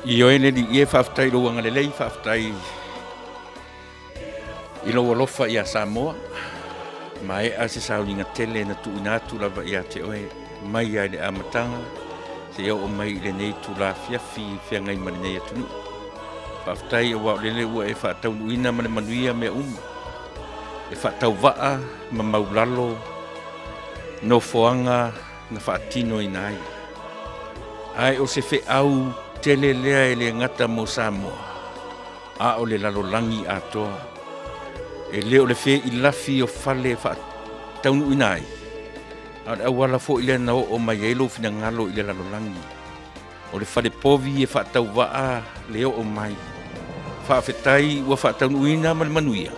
I oe ni ie whaftai lo anga lelei, whaftai i lo alofa i a Samoa. Ma e a se saulinga tele na tu inatu lava i a te oe mai ai le amatanga. Se o mai le nei tu la fiafi whiangai mani nei atunu. Whaftai o wau lele ua e whaatau nuina mani Manuia me uma. E whaatau waa ma maulalo no foanga na whaatino i nai. Ai o se whi au Tele lea e le ngata mo Samoa. A o le lalolangi Atua. E leo le whi i lafi o fale taunu inai. A le awala fo i le na o mai elo fina ngalo i le lalolangi. O le fale povi e whaatau waa leo o mai. Whaafetai ua whaataunu ina ma le Manuia.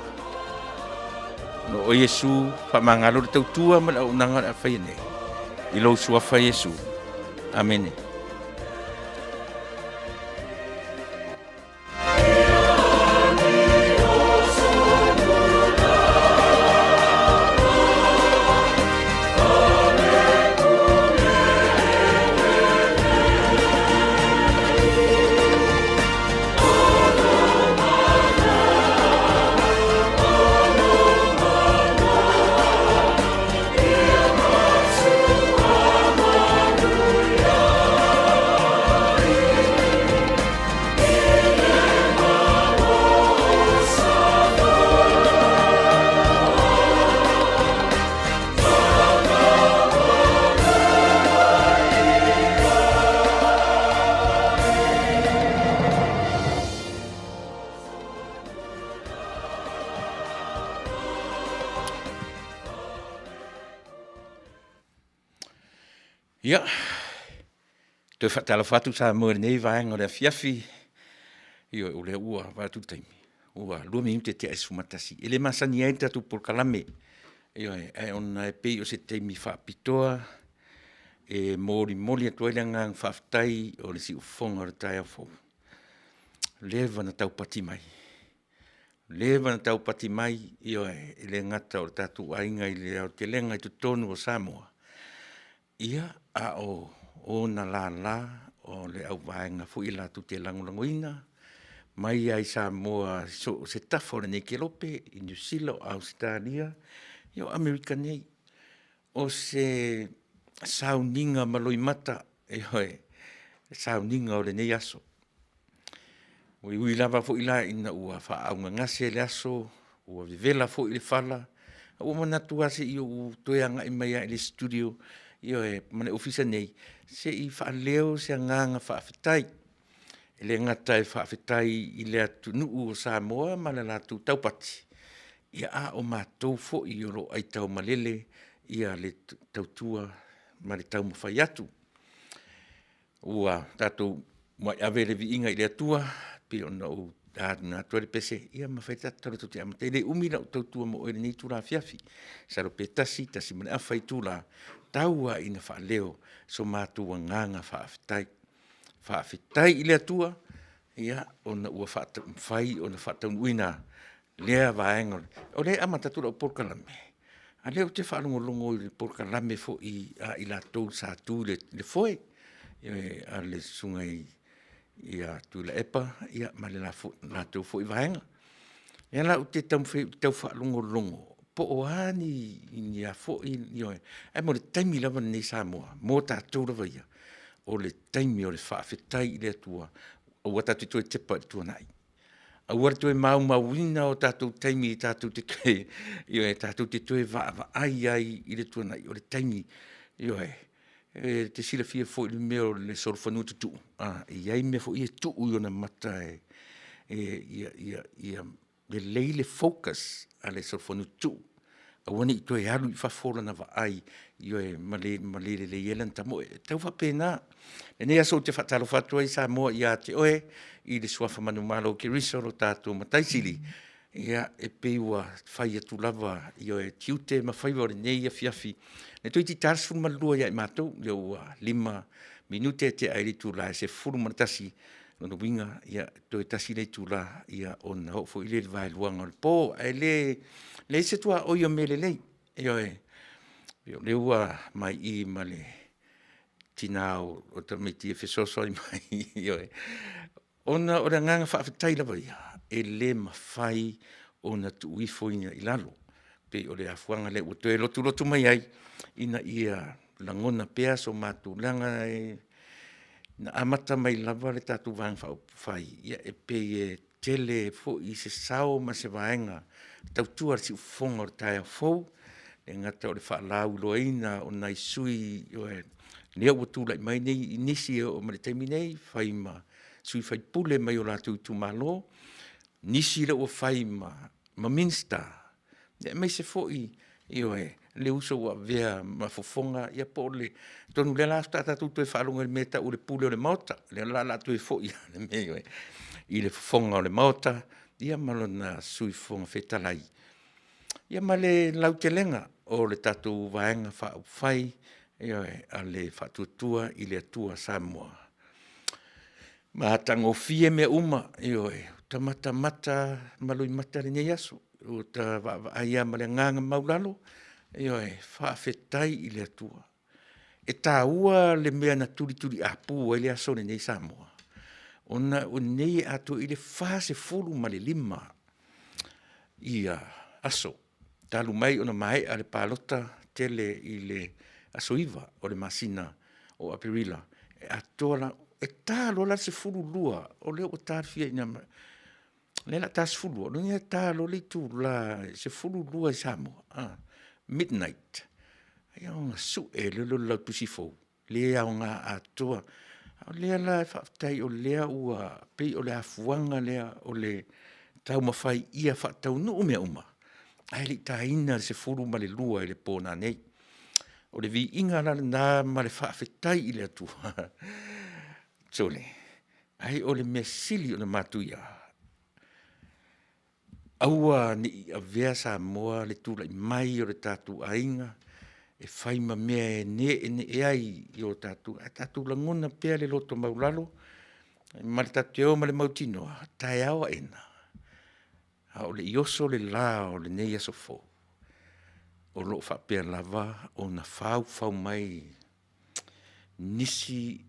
No o Yesu whamangalo le tautua ma le au nanga a whaine. I lo suafa Yesu. Amen. Ia, toi whatala whatu sa mua nei vaenga rea fiafi, io o le ua watu taimi, ua lua mi te te esu matasi, ele masani ai tatu por kalame, io e ona e pei o se taimi Faapitoa, e mori atua ile ngang whaftai o le si ufonga o le tai afo. Leva na tau pati mai. Leva na tau pati mai, io e le ngata o le tatu ainga i le au te lenga i tu tonu o Samoa. Ia a o na la o le au vaenga fu ila tu te langolangoina mai ai Samoa so se tafo le ke lope i New Zealand Australia yo America nei o se sauninga maloi mata e hoe sauninga o le nei aso ui lava fu ila ina ua fa au ngase le aso ua vivela fu ile fala o manatua se i toyanga i mai i studio io e mane ofisa nei se i whaaleo se nganga whaafetai. Le ngata e whaafetai i le atu nuu o Samoa ma le latu taupati. Ia a o mātou fo i oro ai tau malele ia le tautua ma le tau mawhai atu. Ua tātou mai ave le vi inga i le atua pi ona o nā tuare pese ia mawhai tātou te amate. Le umina o tautua mo oere ni tūra fiafi. Saro pe tasi mane awhai tūra taua ina whaaleo so mātua nganga whaafetai. Whaafetai i le atua, ia ona ua whai ona whaataunuina lea vaenga. O le amatatura o porkalame. A leo te whaalongolongo i le porkalame fo i la tau sa tū le foe. A le sungai i a tū le epa, ia ma le la tau fo i vaenga. Ia la u te tau whaalongolongo. Po o ani ni a fo io e mo le taimi lava nei Samoa mo tātou lava ia o le taimi o le whaafetai i le atua o wata tu te pa tu nai a ua tu e mauina o tātou taimi i tātou te tue io e tātou te tue va ai i le tu nai o le taimi io e te sila fia fo i meo le solfanu tu i ai me fo i tu io na mata le leile focus ale solfonu tu a wani to e alu fa fola na va ai io e male le yelan tamo tau fa pena e ne aso te fatalo fatu ai Samoa ia te oe i le suafa Malo ki risoro tatu mataisili ia e peua fai atu lava io e tiute ma fai ore nei fiafi ne toi ti tarsu malua ia i matou le 5 minute te ai tu la se furu matasi no winga ia to tasi le tula ia on ho fo ile vai luanga po le se tua o yo mele le io le ua mai I male tinao o te meti e fesoso mai io Ona o le nganga whaafetai lawa ia, e le mawhai o na tuifoina I lalo. Pe o le afuanga le uto e lotu mai ai, ina ia langona pea so mātulanga e na amata mai lava le tatu vang whai. Ia e pe e tele fo I se sao ma se vaenga, tautua si ufonga o le taia fau, e ngata o le whaalau loeina o nai sui, lea ua lai mai nei nisi o ma le taimi nei, whai ma sui whai pule mai o la tu Malo, nisi le ua whai ma minsta, e mai se foi, le uso ua vea ma Fofoga, ia po le, tonu le la stata tu e whaalunga le meta o le pule o le maota, le la tu e foi, le me, I le Fofoga o le maota, ia malo na sui fonga Fetalai. Ia ma le lautelenga o le tatu vaenga whai, a le whatutua I le atua Samoa. Ma tango Fiame uma, tamata malui mata le nei aso, o ta aia ma le nganga maulalo, whaafetai I le atua. E tā ua le mea na turi apu e le aso le nei Samoa. Ona o nei atu I le fase fulu ma le lima, ia aso. Talu mai ona mai a le palota tele I le aso iwa o le masina o apirila. E atola, e talo la se fulu lua, o leo o tarfia ina le la tas fulu, o le talo le tu la se fulu lua I Samoa. Midnight. Ia o ngā su e lelo lau tusifo. Lea o ngā atoa. O lea la e whaftai o lea ua pei o le afuanga lea o le tau mawhai ia Taunuu mea uma. Ai li taina se furu ma le lua I le pōna nei. O le vi inga la nā ma le whaafetai I le atua. Tole. Ai o le mea sili o na matuia. Aua ni a vea Samoa le tūlai mai o le tātu ainga. E whai ma mea e ai I o tātu. A tātu langona pēr le loto maulalo. Ma le tātu eo ma le mautino. Tai awa ena. A o le ioso le la o le nei aso fo. O lo whapea lava o na whau mai nisi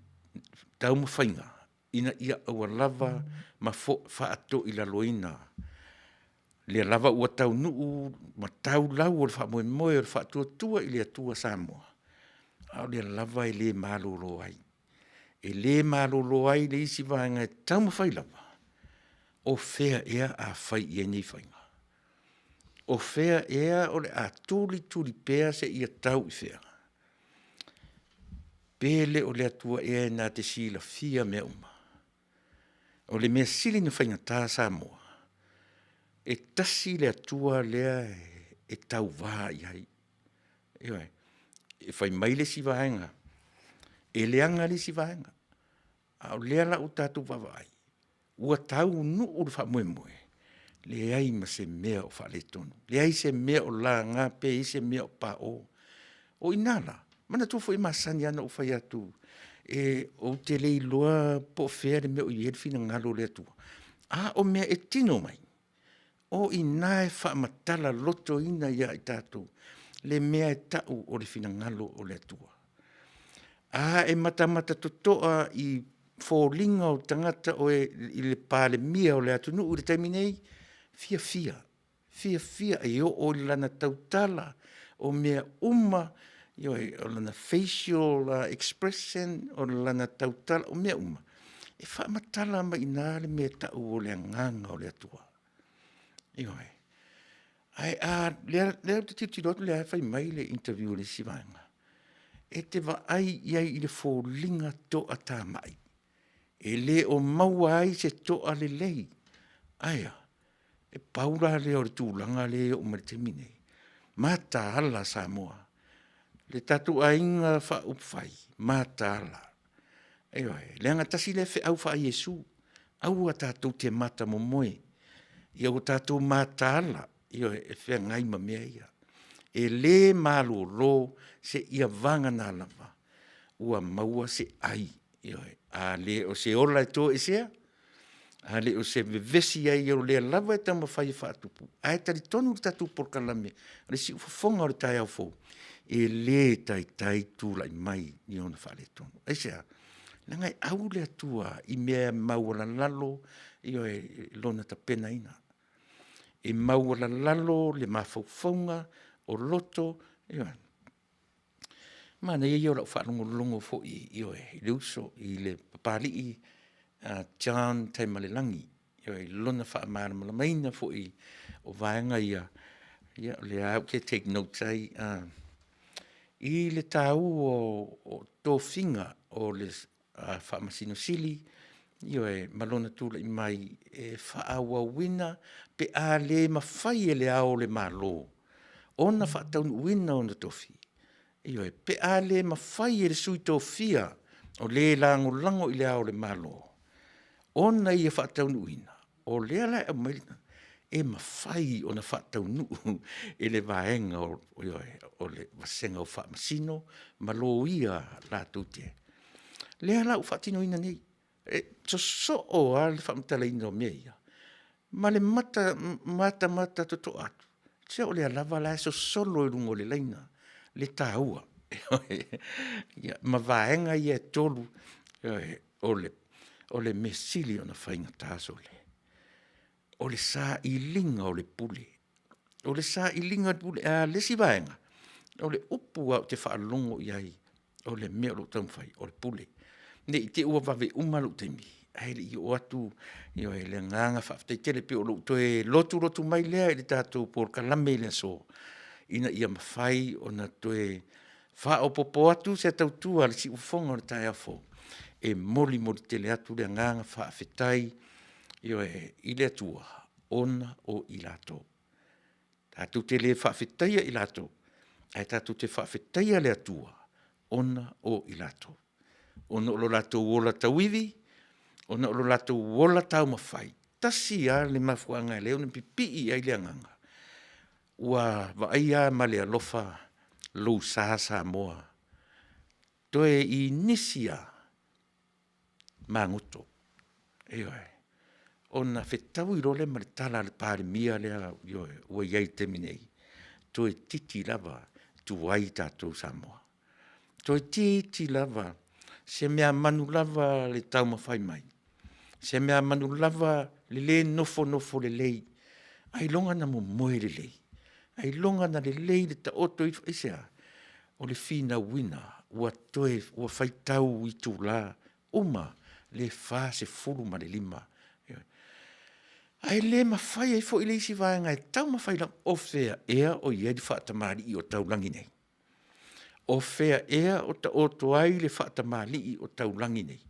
tau mawhainga. Ina ia awa lava ma whaato I la loina. Le lava ua Taunuu ma tau lau o le wha moe o le whaatua I le atua Samoa. A le lava le Malo lo ai. E le Malo lo ai le isi vanga e tau mawhai lava. O fea ea a whai I nei whainga. O fea ea o le a tuli pea se ia tau I fea. Pele o le atua ea nā te sila fia mea uma. O le mea sili na whainga tā Samoa. E tasi le atua lea e tau vā I hai. E whai mai le si vāenga. E leanga le si vāenga. A o lea la o tātu vavai. Ua tau nu o le wha moe. Le ai ma se mea o wha le tonu. Le ai se mea o la ngā pe I se mea o pa o. O inala. Mana tu foi masani ana o whai atu. E o te lei loa po fea le mea o I hedwhina ngalo le atua. A o mea e tino mai. O inae wha matala loto ina ia I tātou. Le mea e tau o le whina ngalo o le atua. A e mata totoa I fōlinga o tangata o I le Palemene o le Taunuu o le taimi nei. Fia e o lana tautala o mea uma o lana facial expression o lana tautala o mea uma. E whaamatala ma ina le mea tau o le nganga o le atua. Ai lea te titirotu lea whai mai le interview le sivaenga. E te wa ai iai I le fōlinga toa tā mai. E le o maua ai se toa le lei. Aia. E paura le o le tūlanga le o maritemine. Mata ala Samoa. Le tatu ainga wha upwhai. Mata ala. Le angatasi le whi au wha Yesu. Au a tātou te mata mo moe. Ia o tātou mata ala. E whi ngai ma mea ia. E le malo ro se ia vanga nā lava. Ua maua se ai. A le o se ola e tō e sea. Ale o se vesi ai o le lava e tama whai whaatupu. Ai tari tonu tatu por kalame. Ale si ufafonga o le tai au fō. E le tai tūlai mai ni ona whale tonu. Ai sea, Ngai au le atua I mea maua lalo I oe lona ta pena ina. I maua lalo le mafaufaunga o loto I oe. Mana ia ora whanongo fo I oe le uso I le papali John Taimalelangi. I oe lona whaamara maina fo I o vaenga ia. Ia le au ke take notes ai. I le tau o tōwhinga o le whaamasino sili, I oe malona tūla I mai whaawa wina pe a le mawhai le ao le Malo. Ona whaataunu wina o na tōwhi. I oe pe a le mawhai le sui tōwhia o le lango I le ao le Malo. Ona ia whaataunu wina. O le ala e mailina. E mawhai o na whaataunu le vaenga o le wasenga o whaamasino, malo ia la tūte. Le ala u whaatino ina nei. So o a le whaamatala ina o mea ia. Ma le mata toto atu. Tia o le alava la so solo I rungo le leina. Le tāua. Ma vaenga ia tolu o le mesili o na whainga tāso le. O le sā I linga o le pule. O le sā I linga o le pule. Le si vaenga. O le upu au te whaalongo iai. O le mea lo taumwhai. O le pule. Ne I te ua vave umalu te mi. Aile I o atu. I o le nganga whaafitai tele pe o lo toe lotu mai lea I le tātou por kalame lea so. Ina ia mawhai o na toe wha o popo atu se tautua le si ufonga o le tae afo. E moli tele atu le nganga whaafitai. I le atua, ona o I lato. Tātou te le whaafetaia I lato. Ai tātou te whaafetaia le atua, ona o I lato. Ona o lo lato wola tauivi, ona o lo lato wola tau mawhai. Tasi a le mafuanga leo na pipi ai le anganga. Ua vaia ma le alofa lou sa Samoa. Toe I nisia manguto. Eoe. Ona fetau I role ma le tala le Palemene lea ua iai teminei. Toe titi lava tu ai tātou Samoa. Toe titi lava se mea manu lava le tau mawhai mai. Se mea manu lava le nofo le lei. Ai longa na mo moe le lei. Ai longa na le lei le ta oto I sea. O le fina wina ua toe ua whaitau I tūla uma le wha se furu ma le lima. Ai le mawhai ai fo I le isi vaenga e tau mawhai la o fea ea o ia di whaatamari I o taulangi nei. O fea ea o ta oto ai le whaatamari I o taulangi nei.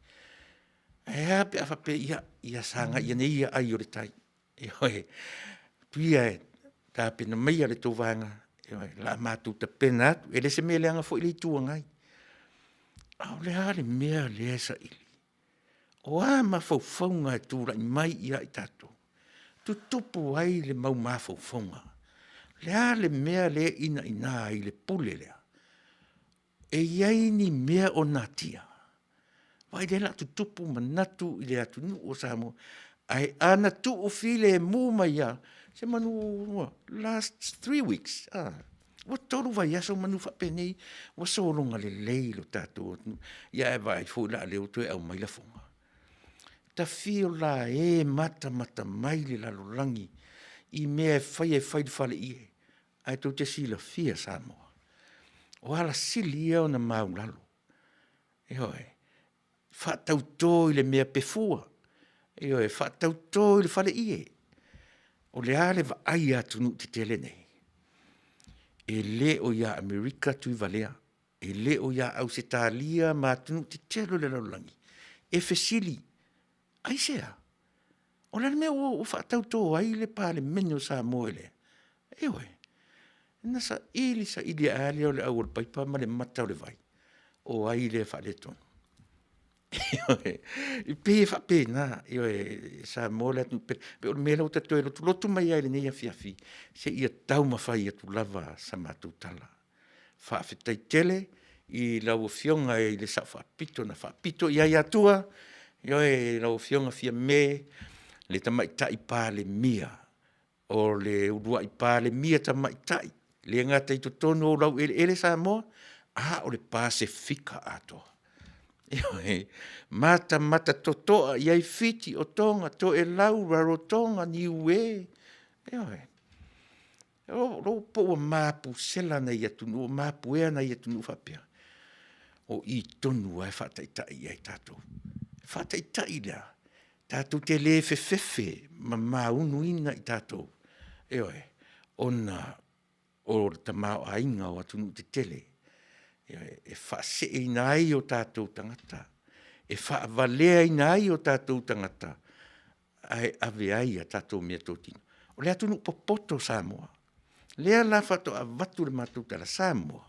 Ea pe awha pe ia sanga ia nei ia ai o le tai. E hoe, pia e tā pena meia le tō vaenga. E hoe, la mātou ta pena atu. E le se mea leanga fo I le tua ngai. Au le hale mea le esa ili. O a ma faufaunga e tūra I mai ia I tātou. Tu tupu ai le mau mafaufaunga. Lea le mea le ina ai le pule lea. E iai ni mea o natia. Vai le la tu tupu manatu I le atu nu o Samoa. Ai ana tu o file e mu mai ia. Se manu last 3 weeks. Wa tolu vai aso manu whapenei. Wa soronga le leilo tātou. Ia e vai fu la leo tue au mai la fonga. Ta fio la e mata mai le lalolangi I mea whai whale ie. Ai tau te sila fia Samoa. O ala sili e o na mau lalo. E hoe, whaatau tō I le mea pefua. E hoe, whaatau tō I le whale ie. O le ale wa ai atu nu te tele nei. E le o ia Amerika tui valea. E le o ia Ausitalia ma atu nu te telo le lalolangi. E fesili. Ai sea. O la mea o whaatau tō ai le Palemene o Samoa le. E oe. Nasa ili sa ili aale o le au al paipa ma le mata o le vai. O ai le whaale tonu. E oe. I pe whape na. E oe. Samoa le atu. Pe o le mea lau tatu e lotu mai ai le nei a fiafi. Se ia tau mawhai atu lava sa mātou tala. Whaafetai tele. I lau Afioga e le sa Faapito na Faapito I ai Atua. Ioe lau Fiame Fiame le tamaitai Palemene o le urua I Palemene tamaitai le ngata I totonu o lau ele Samoa o le Pasifika ato Mata totoa, iai fiti o tonga, to e lau raro tonga ni ue. Ro po o mapu sela na ia tunu, o mapu ea na ia tunu whapea. O I tonu ai whataitai ai tātou. Whataitai lea. Tātou te le fefe, ma unu ina I tātou. Ona o ta mao ainga o atunu te tele. E whase ina ai o tātou tangata. E whaavalea ina ai o tātou tangata. Ai ave ai a tātou mea tōtino. O lea tunu popoto Samoa. Lea la whato a watu le matuta la Samoa.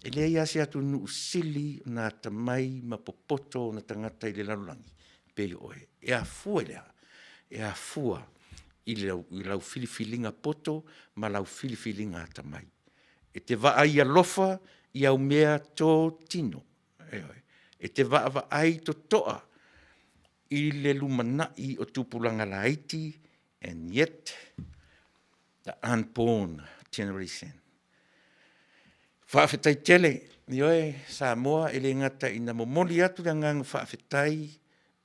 E lea ia se atu nu sili na tamai ma popoto na tangata I le lalulangi. Pei oe. E a fua lea. E a fua I lau filifilinga poto ma lau filifilinga tamai. E te waa ia lofa I au mea tō tino. E te waa ai to toa I le lumanai o tupulanga la Haiti, and yet the unborn generation. Whaafetai tele, nioe Samoa e le ngata ina momoli atu le ngang whaafetai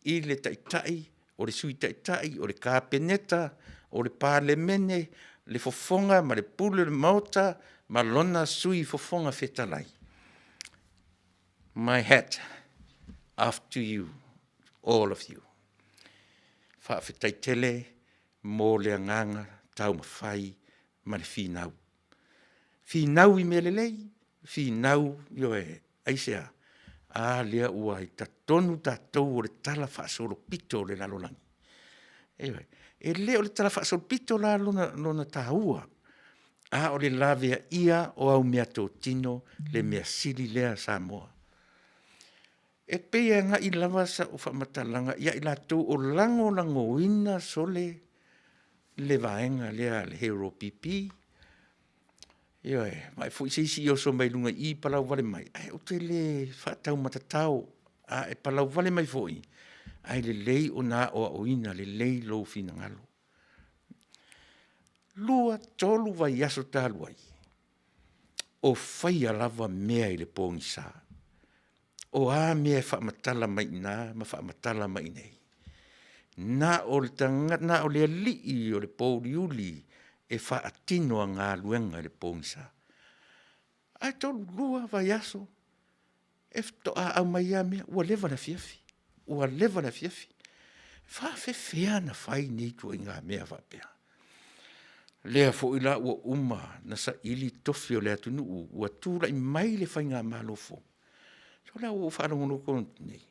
I le taitai, o le sui taitai, o le Kapeneta, o le Palemene, le Fofoga, ma le pule le mauta, ma lona sui Fofoga Fetalai. My hat off to you, all of you. Whaafetai tele, mō le nganga, tau mawhai, ma le whinau. Whinau I melelei, whinau, ioe, aisea, lea ua I tatonu tatou o le tala whaasoro pito le lalolangi. E leo le tala whaasoro pito la lona tāua. O le lavea ia o au mea tō tino, le mea sili lea Samoa. E pea nga I lava sa o whamatalanga, ia I latou o lango ina sole le vaenga lea le hero pipi. Mai fo isi o so mai lunga I palau vale mai. O te le whatau matatau, e palau vale mai foi. Ai le lei o nā o ina, le lei lo fina ngalo. Lua tolu vai aso tāluai. O whai lava mea I le pōngisa. O mea whaamatala mai nā, ma whaamatala mai nei. Nā o le tangata, nā o le alii o le pōriuli, e whaatino a ngā luenga le pōngisa. Ai tolu lua vai aso. E toa au mai a mea, ua lewa na fiafi. Ua lewa na fiafi. Whaafewhea na whai nei tua I ngā mea whapea. Lea fo ila ua uma na sa ili tofi o lea tunu ua tūra I mai le whai ngā malofo. So lea ua whaarongono konti nei.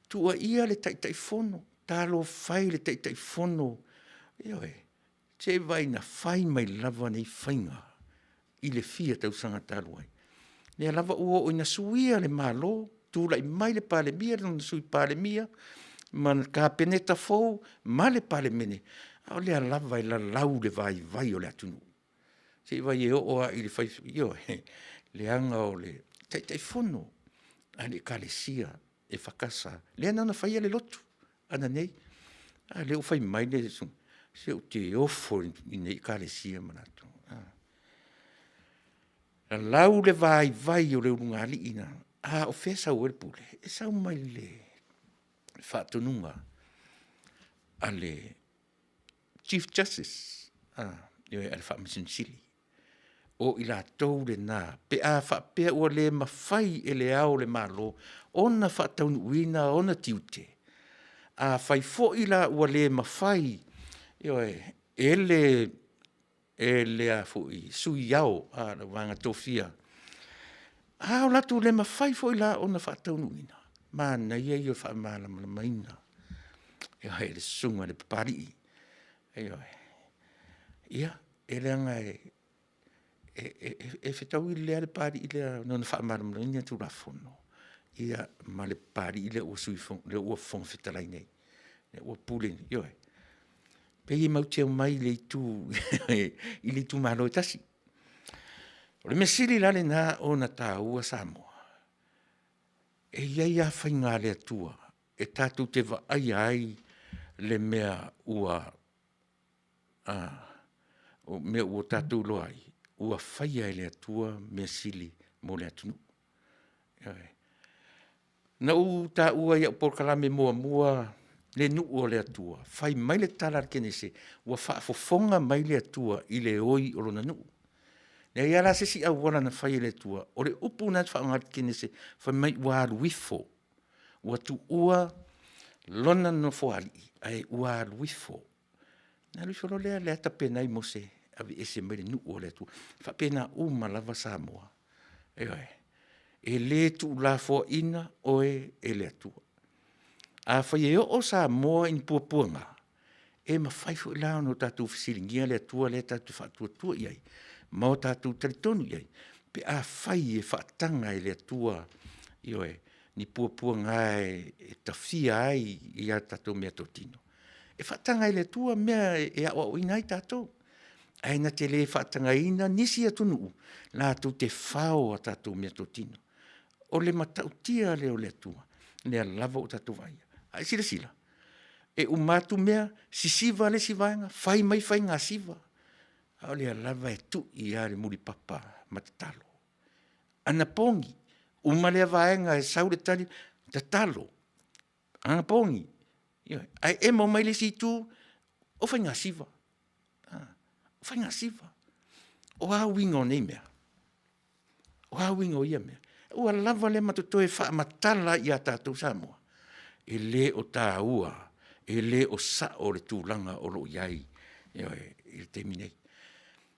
Tua ia le taitai fono. Talo whai le taitai fono. Te vai na whai mai lava nei whainga I le fia tausanga taluai. Lea lava ua o ina suia le Malo, tūra I mai le Palemia, le sui Palemia, man Kapeneta fou, ma le Palemene. O lea lava I la lau le vai o le atunu. Se vai e o I le whai, le anga o le taitai fono, a le kalesia e whakasa. Lea nana whai le lotu, ana nei. Le o whai mai le sun. Se o te ofo I nei kalesia manatu. La lau le vai o le urungali ina. O whea sau e pule. E sau mai le whaatonunga. A le Chief Justice. Ioi a le whaamisinsili. O I la tau le nā. Pe a whaapea ua le mawhai e le au le Malo. Ona whaataunuina, ona tiute. A whai fo I la ua le mawhai. E le a fui sui au a la wanga tofia. O latu le mawhai fo I la ona whaataunuina. Mana ia I o whaamala maina. Le sunga le papari. Ia, e le anga e whetau I lea le pari I lea nona whaamala maina tu rafono. Ia ma le pari I le ua sui fong, le ua fong Fetalai nei. Le ua puleni, Pei mau te mai le tu I le tu malo e tasi. O le mesili lale nā o na tāua Samoa. E iai a whainga le atua. E tātou te wa ai le mea ua o mea ua tātou loai. Ua whai ai le atua mesili mo le atunu. Na ta ua ia por kalame mua le nu o le atua. Fai mai le tala kene se, ua whaafofonga mai le atua i le oi o lona nu. Nea ia la sesi au wana na fai le atua, o le upu na whaangat kene se, fai mai ua aluifo. Ua tu ua lona no foali, ai ua aluifo. Na luifo lo le ata penai mo se, avi ese mai le nu o le atua. Fa pena uma lava Samoa. E le tu la fo ina oe e le atua. A whai o Samoa in puapuanga. E ma whai fo ilao no tatu fisiringia le atua le tatu whaatua iai. Mao tatu taritonu iai. Pe a whai e whaatanga e le atua ioe ni puapuanga e tawhia ai i a tatu mea totino. E whaatanga e le atua mea e a o inai tatu. Ai na te le whaatanga ina nisi atunu. La tu te whao a tatu mea totino. O le matautia leo le atua, le lava o tatu vai. Ai sila. E umatu mea, sisiva le sivaenga, fai mai fai ngā siva. Au le lava e tu i are muri papa matatalo. Ana pongi, uma le vaenga e sau le tali, tatalo. Ana pongi. Ai e mo mai le situ, o fai ngā siva. O fai ngā siva. O a wingo nei mea. O a wingo ia mea. Ua lava le matotoe whaamatala i a tātou Samoa. E le o tā ua, e le o sa o le tūlanga o lo iai, i te minei.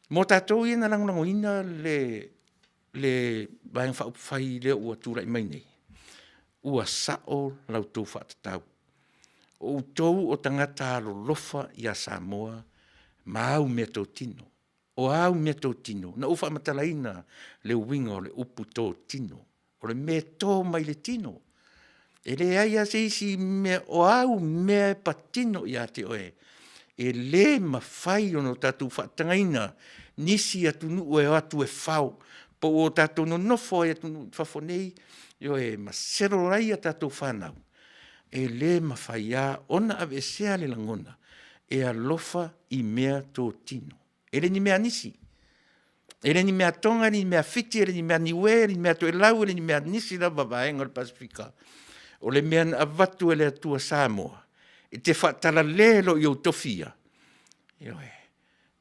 Mō tātou i na langolango ina le baeng whaupwhai le ua tūrai mai nei. Ua sa o lau tō whaatatau. O tau o tangata lo lofa i a Samoa, ma au mea tō tino. O au mea tō tino, na uwha matalaina le winga o le upu tō tino, o le mea tō mai le tino. E le aia se isi mea o au mea patino i ate oe. E le mawhai ono tatu whaatangaina, nisi atunu o e atu e whau, po o tatu no nofo e atunu whafonei, yo e masero rai a tatu whanau. E le mawhai a ona ave sea le langona, e alofa i mea tō tino. Ele ni mea nisi. Ele ni mea tonga, ele ni mea fiti, ele ni mea niwe, ele ni mea toelau, ele ni mea nisi la babaenga le Pasifika. O le mea avatu ele atua Samoa. E te whaatala lelo i o tofia.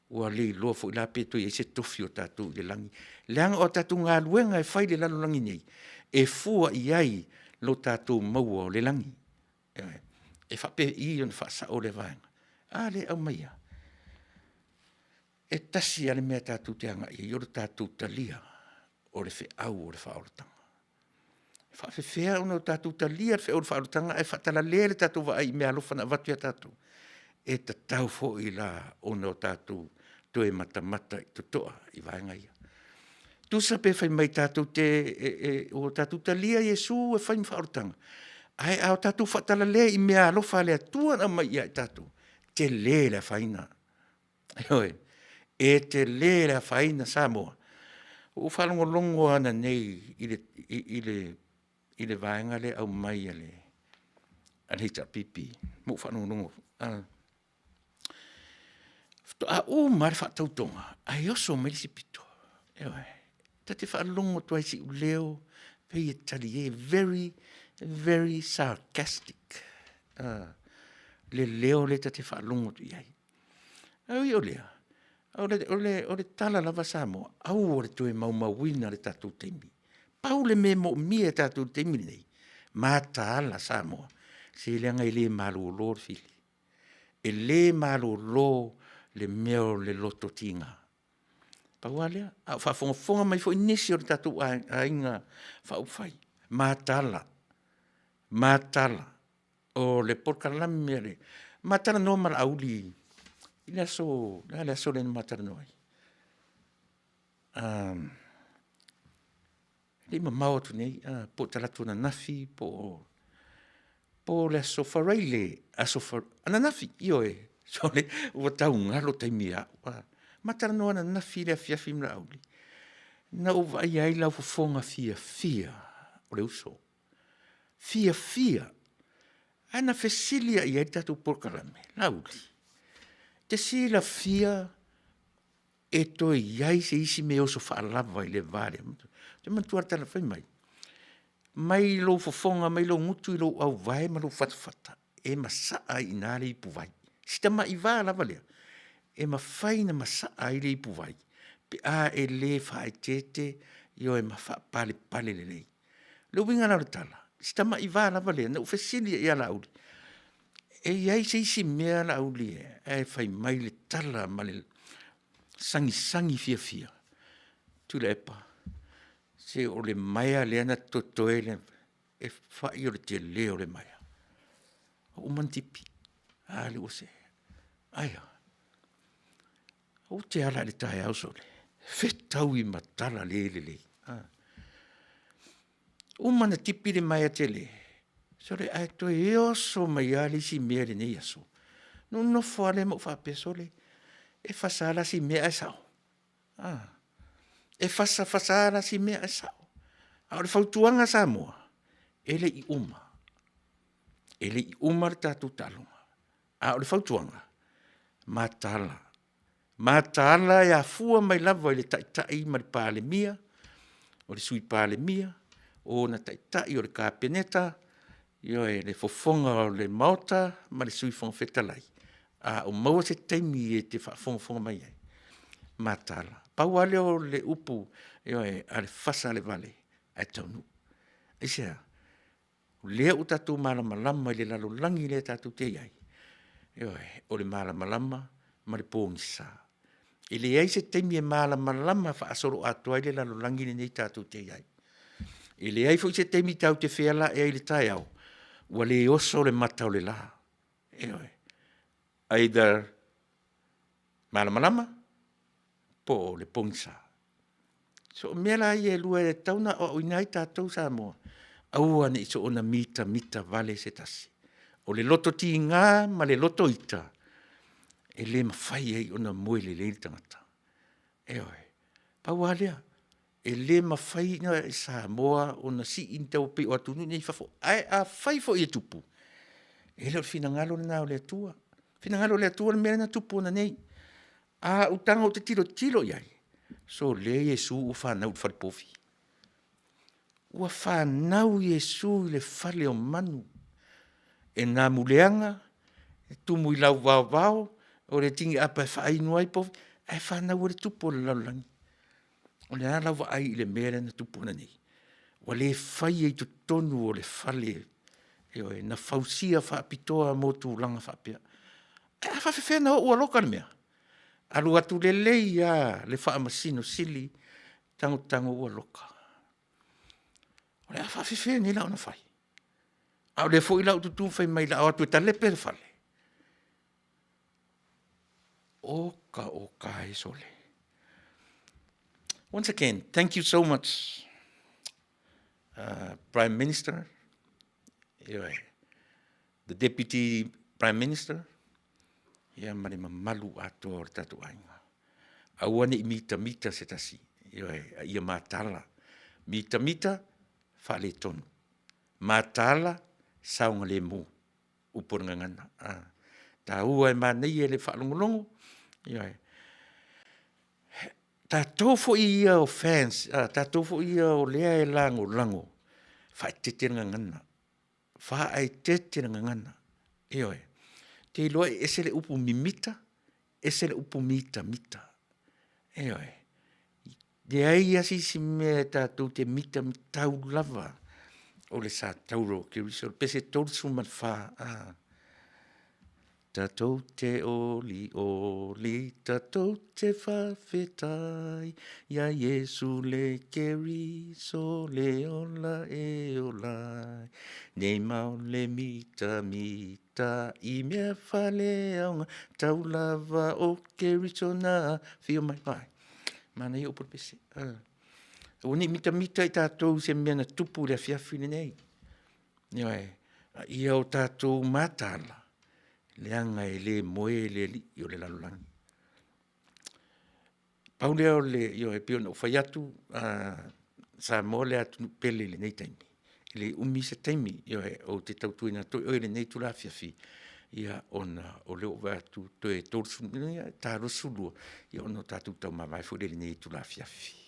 Ua li loa fo i la peto i se tofi o tatu le langi. Leanga o tatu ngā luenga e whai le lalo langi nei. E fua i ai lo tatu maua o le langi. E whape i on whaasa o le vaenga. A le au maia. E tasi ale mea tātou te anga i ora tātou talia o le whi au o le whaorotanga. E whawhewhea ona o tātou talia le whi au o le whaorotanga e whatala lele tātou wa ai mea alofana avatu ia tātou. E ta tau fo i la ona o tātou toe mata i tutoa i vaenga ia. Tusa pe whai mai tātou te o tātou talia Jesu e whai mi whaorotanga. Ai au tātou whatala le i mea alofa le atua na mai ia i tātou. Te le le whaina. Aioi. E te lera whaina Samoa. O whalongo longo ana nei i le vaenga le au mai ale hita pipi. Mo whalongo longo. A o mare whaatautonga. Ai oso mai si pito. Ta te whalongo tuai si uleo. Pei e tali e very, very sarcastic. Le leo le ta te whalongo tu iai. Au i o lea. O le tala lava Samoa, au o le toe maumawina le tātou teimi. Pau le me mo mia tātou teimi nei. Mā tāla Samoa, se leanga i le malo lo le fili. E le malo lo le meo le loto tinga. Pau alea, au whafonga mai fo inisi o le tātou a inga whaupwhai. Mā tāla. O le porkalami mea le. Mā tāla no mara auli. Le so le matarnoi. Le mamau tu nei, po talatu na nafi, po le so faraile, ana nafi, io e, so le, ua tau ngalo taimi a, matarnoa na nafi le fiafi mra auli. Na o vai ai lau fofonga fia, o le uso. Fia. Ana fesilia i ai tatu porkalame, lauli. Te si la fia e toi iai se isi me oso whaalava i le vare. Te mantua tala whai mai. mai lo fofonga, mai lo ngutu, lo au vai, ma lo fatafata. E masaa I nare I puvai. Sita ma I vā lava lea. E ma whaina masaa I le I puvai. Pe a e le whae tete, io e ma wha pale pale le lei. Leo winga na tala. Sita ma I vā lava lea, na ufesilia I ala auli. E iai se isi mea ala auli e whai mai le tala, ma le sangi fia fia. Tula epa. Se o le maia le ana totoe le e whai o le te leo le maia. O mantipi. A le o se. Aia. O te ala le tae au sole. Fetau I matala le le le. O mana tipi le maia te le. Sole ai to e oso mai ali si mea le nei aso. No fale mo fa pesole. E fasala si mea sao. E fasala si mea sao. A le fautuanga Samoa. Ele I uma. Ele I uma le tatu talonga. A le fautuanga. Matala. Matala ya fua mai lava le tai ma le Palemene. O le sui Palemene. O na tai o le Kapeneta. Io e le Fofoga o le Maota. Ma le sui fonga Fetalai. A o maua se taimi e te fonga mai ai. Matala. Pauale o le upu. Io e a le Fasa le Vale. A Taunuu. E sea. Lea o tatu malama le lalo langi le tatu te iai. Io e o le malama ma le pōngisa. E le ai se teimi e malama fa asoro atua le lalo langi le nei tatu te iai. E le ai fo se teimi tau te whela e ai le tai au. Ua le oso le matau le la. Io e. Either malama po le pōngisa. So mea la i e lua e tauna o inai tātou Samoa. Aua ne iso ona mita vale se tasi. O le loto ti ngā ma le loto ita. E le mawhai ei ona moe le le tangata. E oi. Paualea. E le mawhai na e Samoa ona si in tau pe o atunu nei fafo. Ai a whai fo i tupu. E leo fina ngalo na o le atua. Fina ngalo le atua le mea na tupu na nei. A utanga o te tilo iai. So le Yesu u whanau whalipofi. Ua whanau Yesu le whale o manu. E ngā muleanga, e tumu I lau vau, o le tingi apa e whainu ai pofi, e whanau o le tupu o le laulangi. O le ala wa ai I le mea na tupu na nei. Wa le whai e tu tonu o le whale. E na fausia Faapitoa mo tu langa whapea. E a whawhewhena o ua loka le mea. Alu atu le leia le whaamasino sili, tango ua loka. O le a whawhewhena I lau na whai. Au le fo I lau tutu whai mai la atu e talepe le whale. Oka e sole. Once again, thank you so much, Prime Minister, the Deputy Prime Minister, ia mare Mamalu Atua o tatu ainga. Aua ne mita se tasi, ia matala. Mita, whale tonu. Matala, saunga le mu, upor ngana. Ta ua e manei e le whaalongolongo, ta tofo ia o fans, ta tofo ia o lea e lango, whae tete ngana. Whae tete ngana. Te loa ese le upu mimita, ese le upu mita. De ai asisi me tātou te mita tau lava o le sa tauro ke riso pese tōrsu man wha tātou te oli, tātou te whawhetai, ia Yesu le ke riso le ola e olai, nei mau le mita, I mea whale aunga, tau lava o ke riso na, whio mai vai. Mana I opor pese. O ni mita I tātou se mea na tupu le fiafine nei. Ia o tātou matala. Leanga e le moe le li o le lalulangi. Paulea o le e pio na ufai atu sa mo le atu pele le nei taimi. Le umi se taimi o te tautuina toi o le nei tu la fiafi. Ia ona o le ova atu toe tōrusu tā rosulua. Ia ona tātou tau mawai fu le nei tu la fiafi.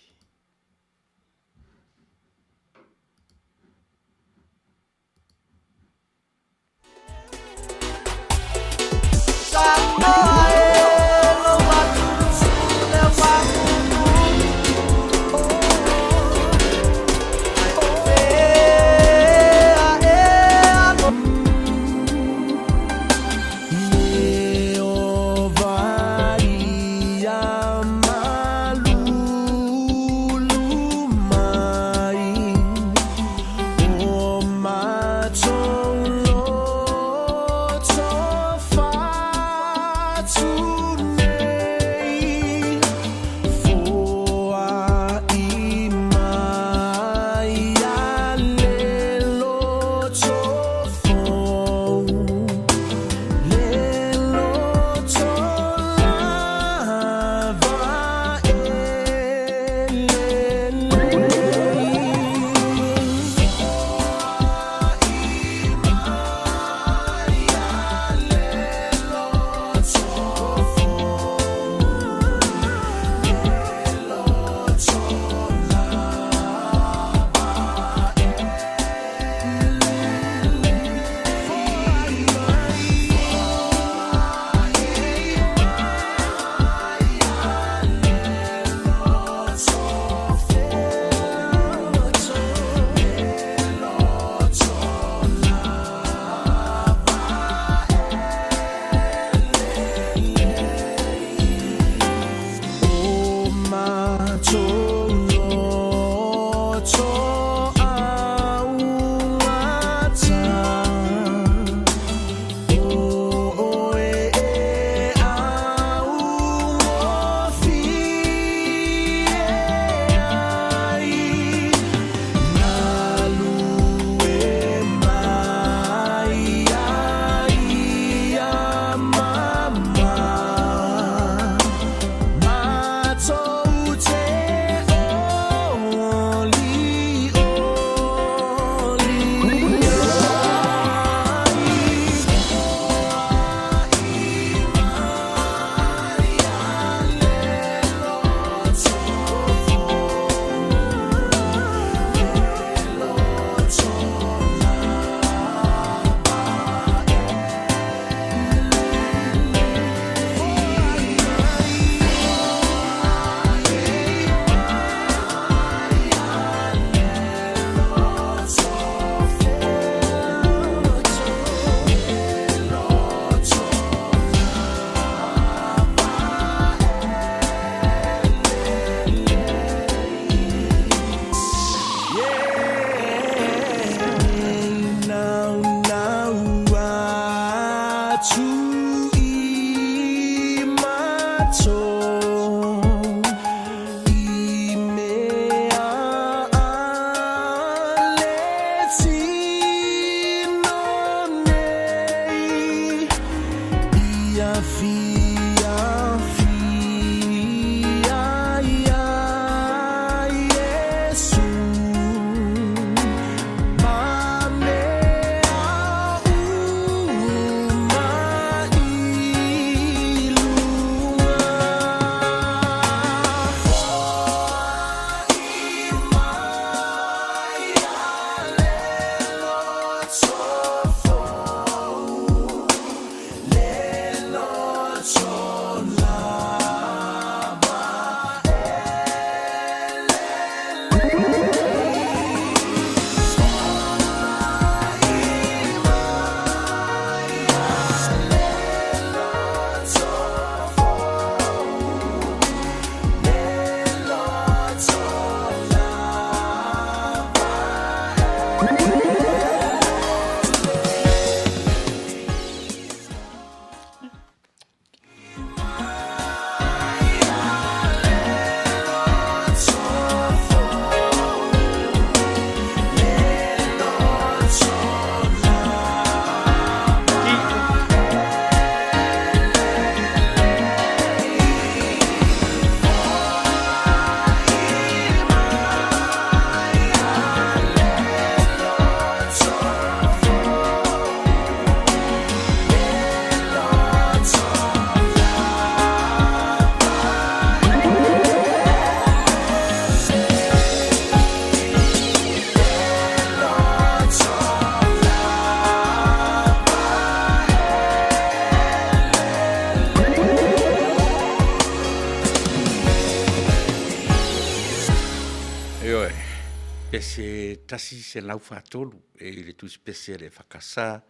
Pese tasi se lau whātolu, le tusi pese le whakasā.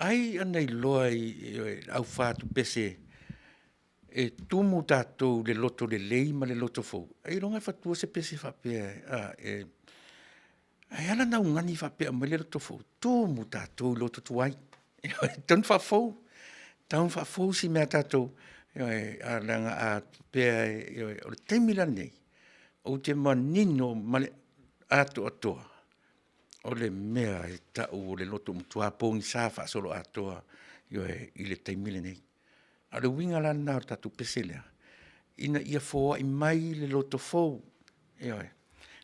Ai anei loa au whātu pese tumu tātou le loto le lei ma le loto fau. Ai ronga whatua se pese whapea. Ai ala nau ngani whapea ma le loto fau. Tumu tātou loto tuai. Tun whafau. Taun whafau si mea tātou. A langa a pea o le teimila nei. O te manino male ato atoa. O le mea e tau o le loto mutua pōngi sāwha solo atoa i le taimile nei. A le winga la nao tatu peselea. Ina ia fōa i mai le loto fōu.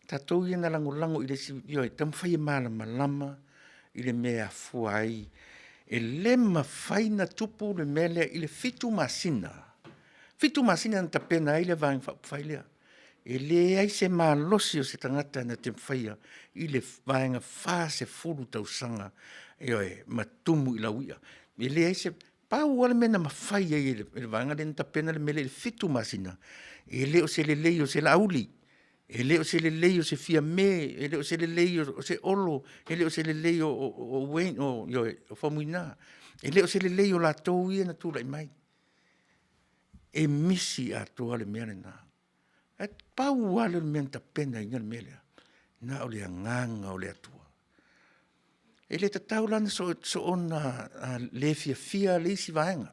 Tatou ia na lango i le tamwhai e malama lama i le mea fuai. E le mawhaina tupu le mele i le fitu masina. Fitu masina na tapena i le vang whailea. E le ai se malosi o se tangata na te mwhaia i le vaenga whase furu tau sanga matumu i la uia. E le ai se pau wale mena mawhaia i le vaenga le tapena le mele le fitu masina. E le o se le lei o se lauli. E le o se le lei o se Fiame. E le o se le lei o se olo. E le o se le lei o Wayne o Famuina. E le o se le lei o la tau ia na tūra i mai. E misi a toa le mea le nā. E pau wale le mea pena i ngale melea. Na o le anganga o le atua. E le tatau lana so ona le fia le isi vaenga.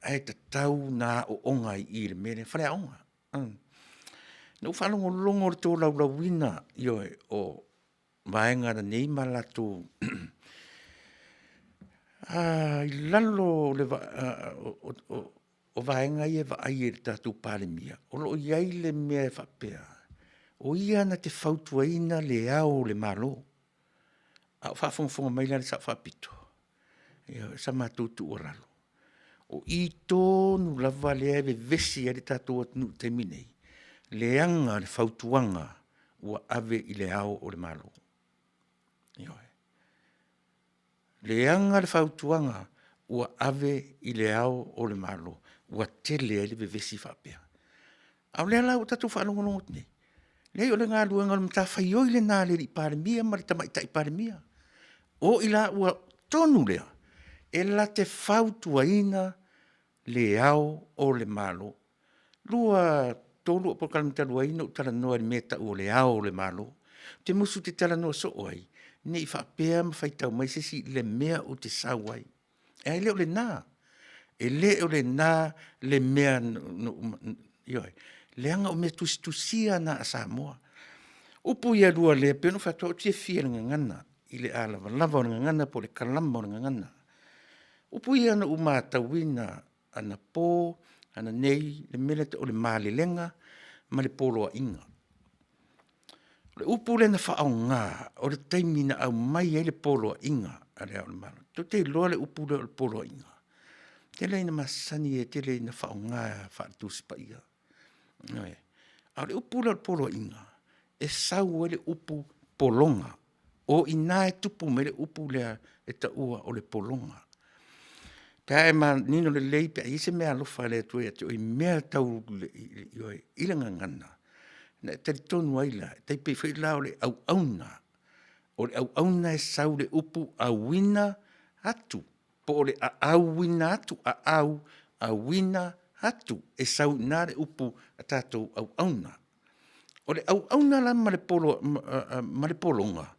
E tatau na o onga i le mele. Whare a onga. Nau whanongo longo le tō laulawina o vaenga na nei malatu. I lalo le o vaenga i e vai e tatu Palemene. O lo iai le mea e whapea. O ia na te whautuaina le au le Malo. A whawhonga maila le sa Faapito. Sa matutu o ralo. O i tōnu lava le ave vesi e le tatu atnu te minei. Le anga le whautuanga ua ave i le au o le Malo. Le anga le whautuanga ua ave i le au o le Malo. Ua tele e le vevesi whapea. Au lea lau tatu whanongonongo tine. Lei o le ngā luenga le mta whaioi le nā le i Palemene ma le tamaita i Palemene. O i la ua tonu lea. E la te whautuaina le au o le Malo. Lua tolu o pokalamita luaina o tala noa le meta o le au o le Malo. Te musu te tala noa so oai. Ne i whapea ma whaitau mai sesi le mea o te sawai. E ai leo le nā. E le o le nā le mea leanga o me tusia na a Samoa. Upu ia lua le peno whatoa o tia fia nga ngana, i le ala lava o nga ngana po le kalama o nga ngana. Upu ia na umatawina ana pō, ana nei, le mele o le mālelenga, ma le polo a inga. Le upu le na whaau ngā, o le taimina au mai e le polo a inga, a le au le malo. To te loa le upu le polo a inga. Tele ina masani e tele ina whaau ngā whaatusi pa ia. A le upu le polo a inga, e sau e le upu polonga, o ina e tupu me le upu lea e taua o le polonga. Ka e ma nino le leipe, a ise mea alofa le tue atu, i mea tau ilanga ngana. Na tari tonu aila, tai pe whai lao le au auna. O le au auna e sau le upu awina atu. Po o le awina atu, awina atu. E sau nā le upu a tātou au auna. O le au auna la ma le polonga.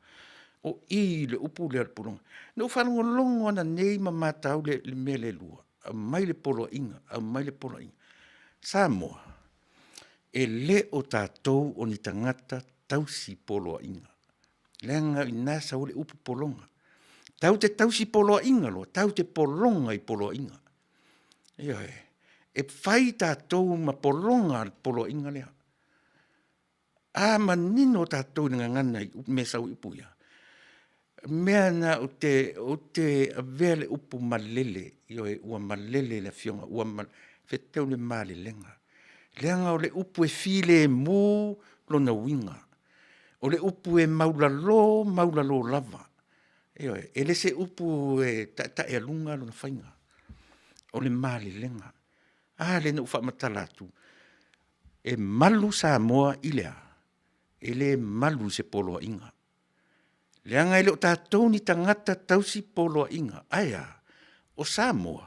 O i le upu le polonga. No whanongo longo ana nei ma matau le mele lua. A mai le polo inga, a mai le polo inga. Samoa, e le o tātou o ni tangata tausi polo inga. Lenga i nasa o le upu polonga. Tau te tausi polo inga lo, tau te polonga i polo inga. E whai tātou ma polonga polo inga lea. A manino tātou nga ngana i me sau ipu ia. Mea na o te vele upu malele, ua malele le Afioga, ua feteu le male lenga. Lenga o le upu e file e mū lona winga. O le upu e maulalo lava. E le se upu e ta e alunga lona whainga. O le male lenga. Le na ufa matalatu. E malu Samoa ilea. E le malu se polo inga. Leanga ele o tātou ni tangata tausi polo inga. Aia, o Samoa,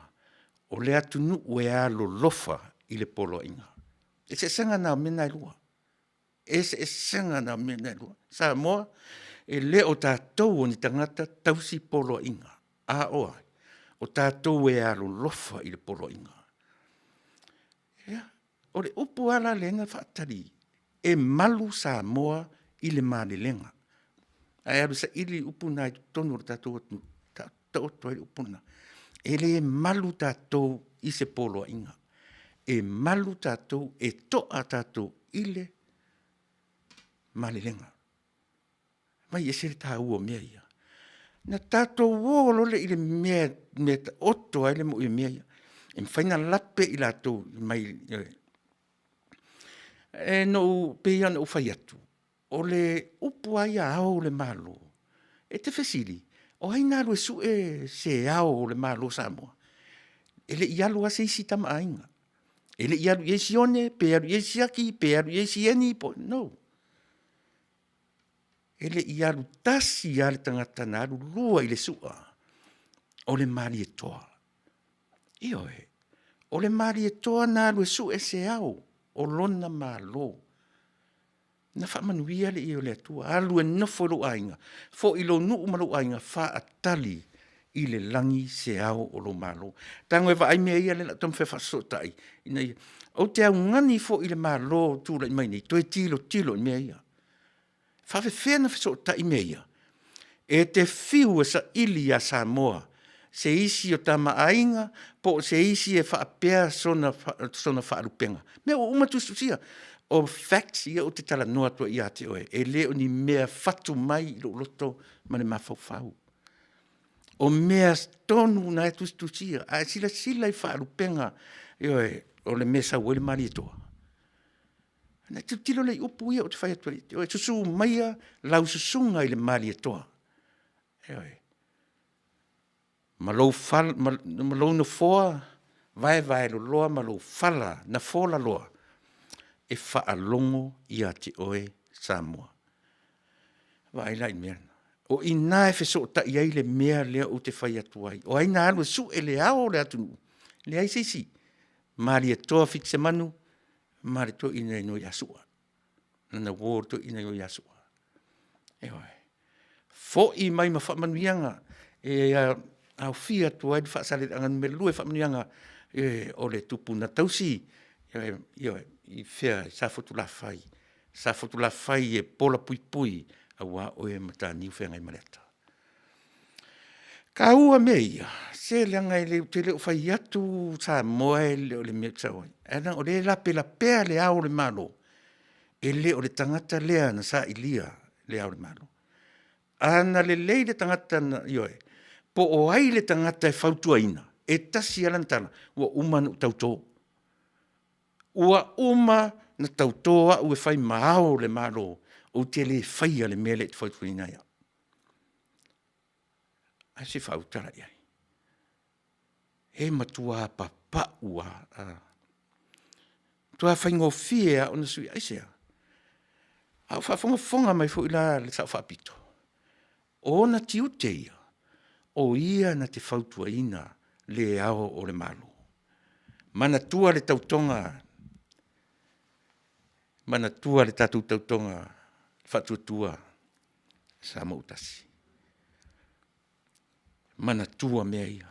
o le atunu ue alo lofa i le polo inga. E se sanga na mena ilua. E se sanga na mena ilua. Samoa, e le o tātou ni tangata tausi polo inga. A oa, o tātou ue alo lofa i le polo inga. O le upu ala lenga whaatari. E malu Samoa i le malelenga. Ai aru sa ili upuna i tonu o tātou atu, tātou i upuna. E le malu tātou i se polo inga. E malu tātou, e toa tātou i le malelenga. Mai e sere tā ua mea ia. Na tātou wōlo le i le mea ta oto ai le mo i mea ia. E mwhaina lape i lātou mai. E no pēia na uwhai atu. O le upu ai au le Malo. E te fesili. O haina alu e su e se au le Malo Samoa. E le ialu a se isi tama ainga. E le ialu i esi one, pe alu i esi aki, pe alu i esi eni, no. E le ialu tasi ale tangata na alu lua i le sua. O le mali e toa. Io e. O le mali e toa na alu e su e se au. O lona Malo. Na Faamanuia le i o le atua. Alu e nofo lo ainga. Fo ilo nuu malo ainga fa atali i le langi se au o lo Malo. Tango e wa ai mea ia le la tom fefa sotai. O te au ngani fo i le Malo tūla i maini. Toi tilo i mea ia. Fa fe fena fe sotai mea ia. E te fiu sa ili a Samoa. Se isi o tama ainga, po se isi e wha apea sona wha arupenga. Mea o umatusia. O facts ia o te tala noa tua i ate oe. E leo ni mea fatu mai i lo loto mane mawhauwhau. O mea tonu na e tusia. A sila i whaarupenga o le mea sau ele mari e toa. Na te tilo lei upu ia o te whai atua. O e susu maia lau susunga i le mari e toa. Malou na foa, vai lo loa, malou fala na fola loa. E whaalongo i ate oe Samoa. Vai lai mea. O ina e wheso ta i ai le mea lea o te whai atuai. O aina alu su e le ao le atunu. Le ai sisi. Mari e toa fitse manu, mari to ina ino i asua. Nana wōr to ina ino i asua. Fo i mai ma Faamanuianga e au fia tuai di whaasale angan me lue Faamanuianga o le tupu na tausi, i fea, sa fotu la fai. Sa fotu la fai e pola pui pui, a wā oe mata niu whenga i mareta. Ka ua mea, se leanga i leo te leo whai atu sa moa e leo le mea tsawai. Ana o le lape la pea le au le malo, e leo le tangata lea na sa ilia le au le malo. Ana le lei le tangata na ioe, po o ai le tangata e whautua ina, e tasi alantana, ua uma na tauto. Ua uma na tautoa ue whai maao le malo, o te le whaia le mea le te whautua ina ia. A se whautara iai. E matua papa ua. Tua whaingo fie a ona sui aisea. Au whafonga mai fu ila le sa Faapito. O na tiu te ia. O ia na te whautua ina le ao o le malo. Mana tua le tautonga. Mana tua le tatu tautonga. Whatua tua. Sa mautasi. Mana tua mea ia.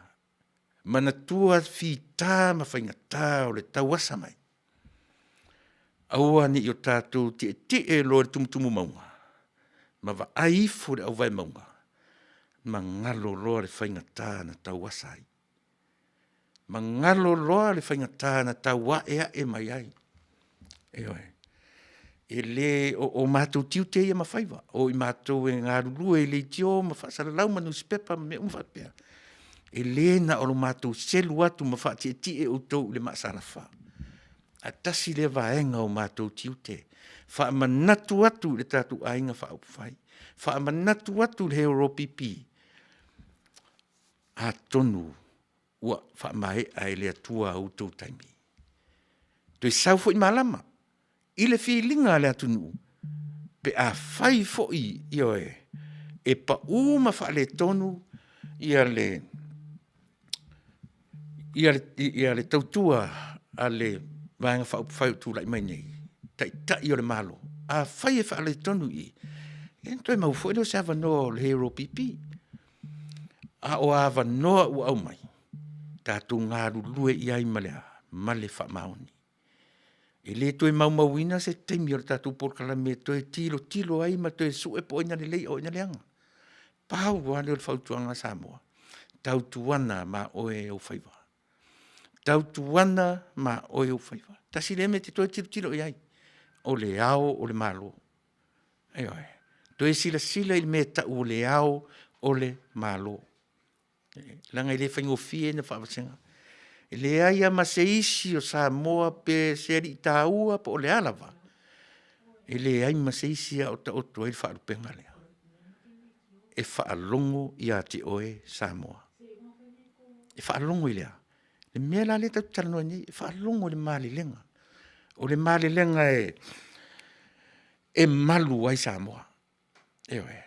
Mana tua fita ma whaingata o le tauasa mai. Aua ni o tātou te e lo le tumutumu maunga. Ma wa aifo le au vai maunga. Ma ngalo loa le whaingata na tauasa ai. Ma ngalo loa le whaingata na taua ea e mai ai. E oe. E le o mātou tiu te ia ma whaiva. O i mātou e ngā rurua e le tio ma whasalalau manu spepa me umwhapea. E le na o lo mātou selu atu ma whati e ti e o tau le maasala wha. A tasi le vaenga o mātou tiu te. Wha manatu atu le tātou ainga wha au whai. Wha manatu atu le heo pipi. A tonu ua wha mai ai le atua au tau taimi. Toi sau fo i malama. I le whilinga le atunu. Pe a whai fo i oe. E pa uma wha le tonu ia le tautua a le vaenga whai tu lai mai nei. Tai o le malo. A whai e wha le tonu i. E toi mau fo ilo se ava no le hero pipi. A o ava noa u au mai. Tātou ngā rulue i ai malea. Male wha maoni. E le toi mauina se teimi o le tātou porkala me toi tilo ai ma toi su e po ina le lei o ina leanga. Pau wane o le whautuanga Samoa. Tautuana ma oe o whaiva. Tautuana ma oe o whaiva. Tasi le me te toi tilo i ai. O le ao o le malo. E oe. Toi sila i me ta o le ao o le malo. Langa i le whaingo fie na whaawasenga. E le aia ma se isi o Samoa pe se ri tāua po o le alawa. E le ai ma se isi o ta oto e whaarupenga lea. E whaalongo i a te oe Samoa. E whaalongo i lea. Le mea la le tau talanoa nei, e whaalongo le maali lenga. O le maali lenga e malu ai Samoa. E oe.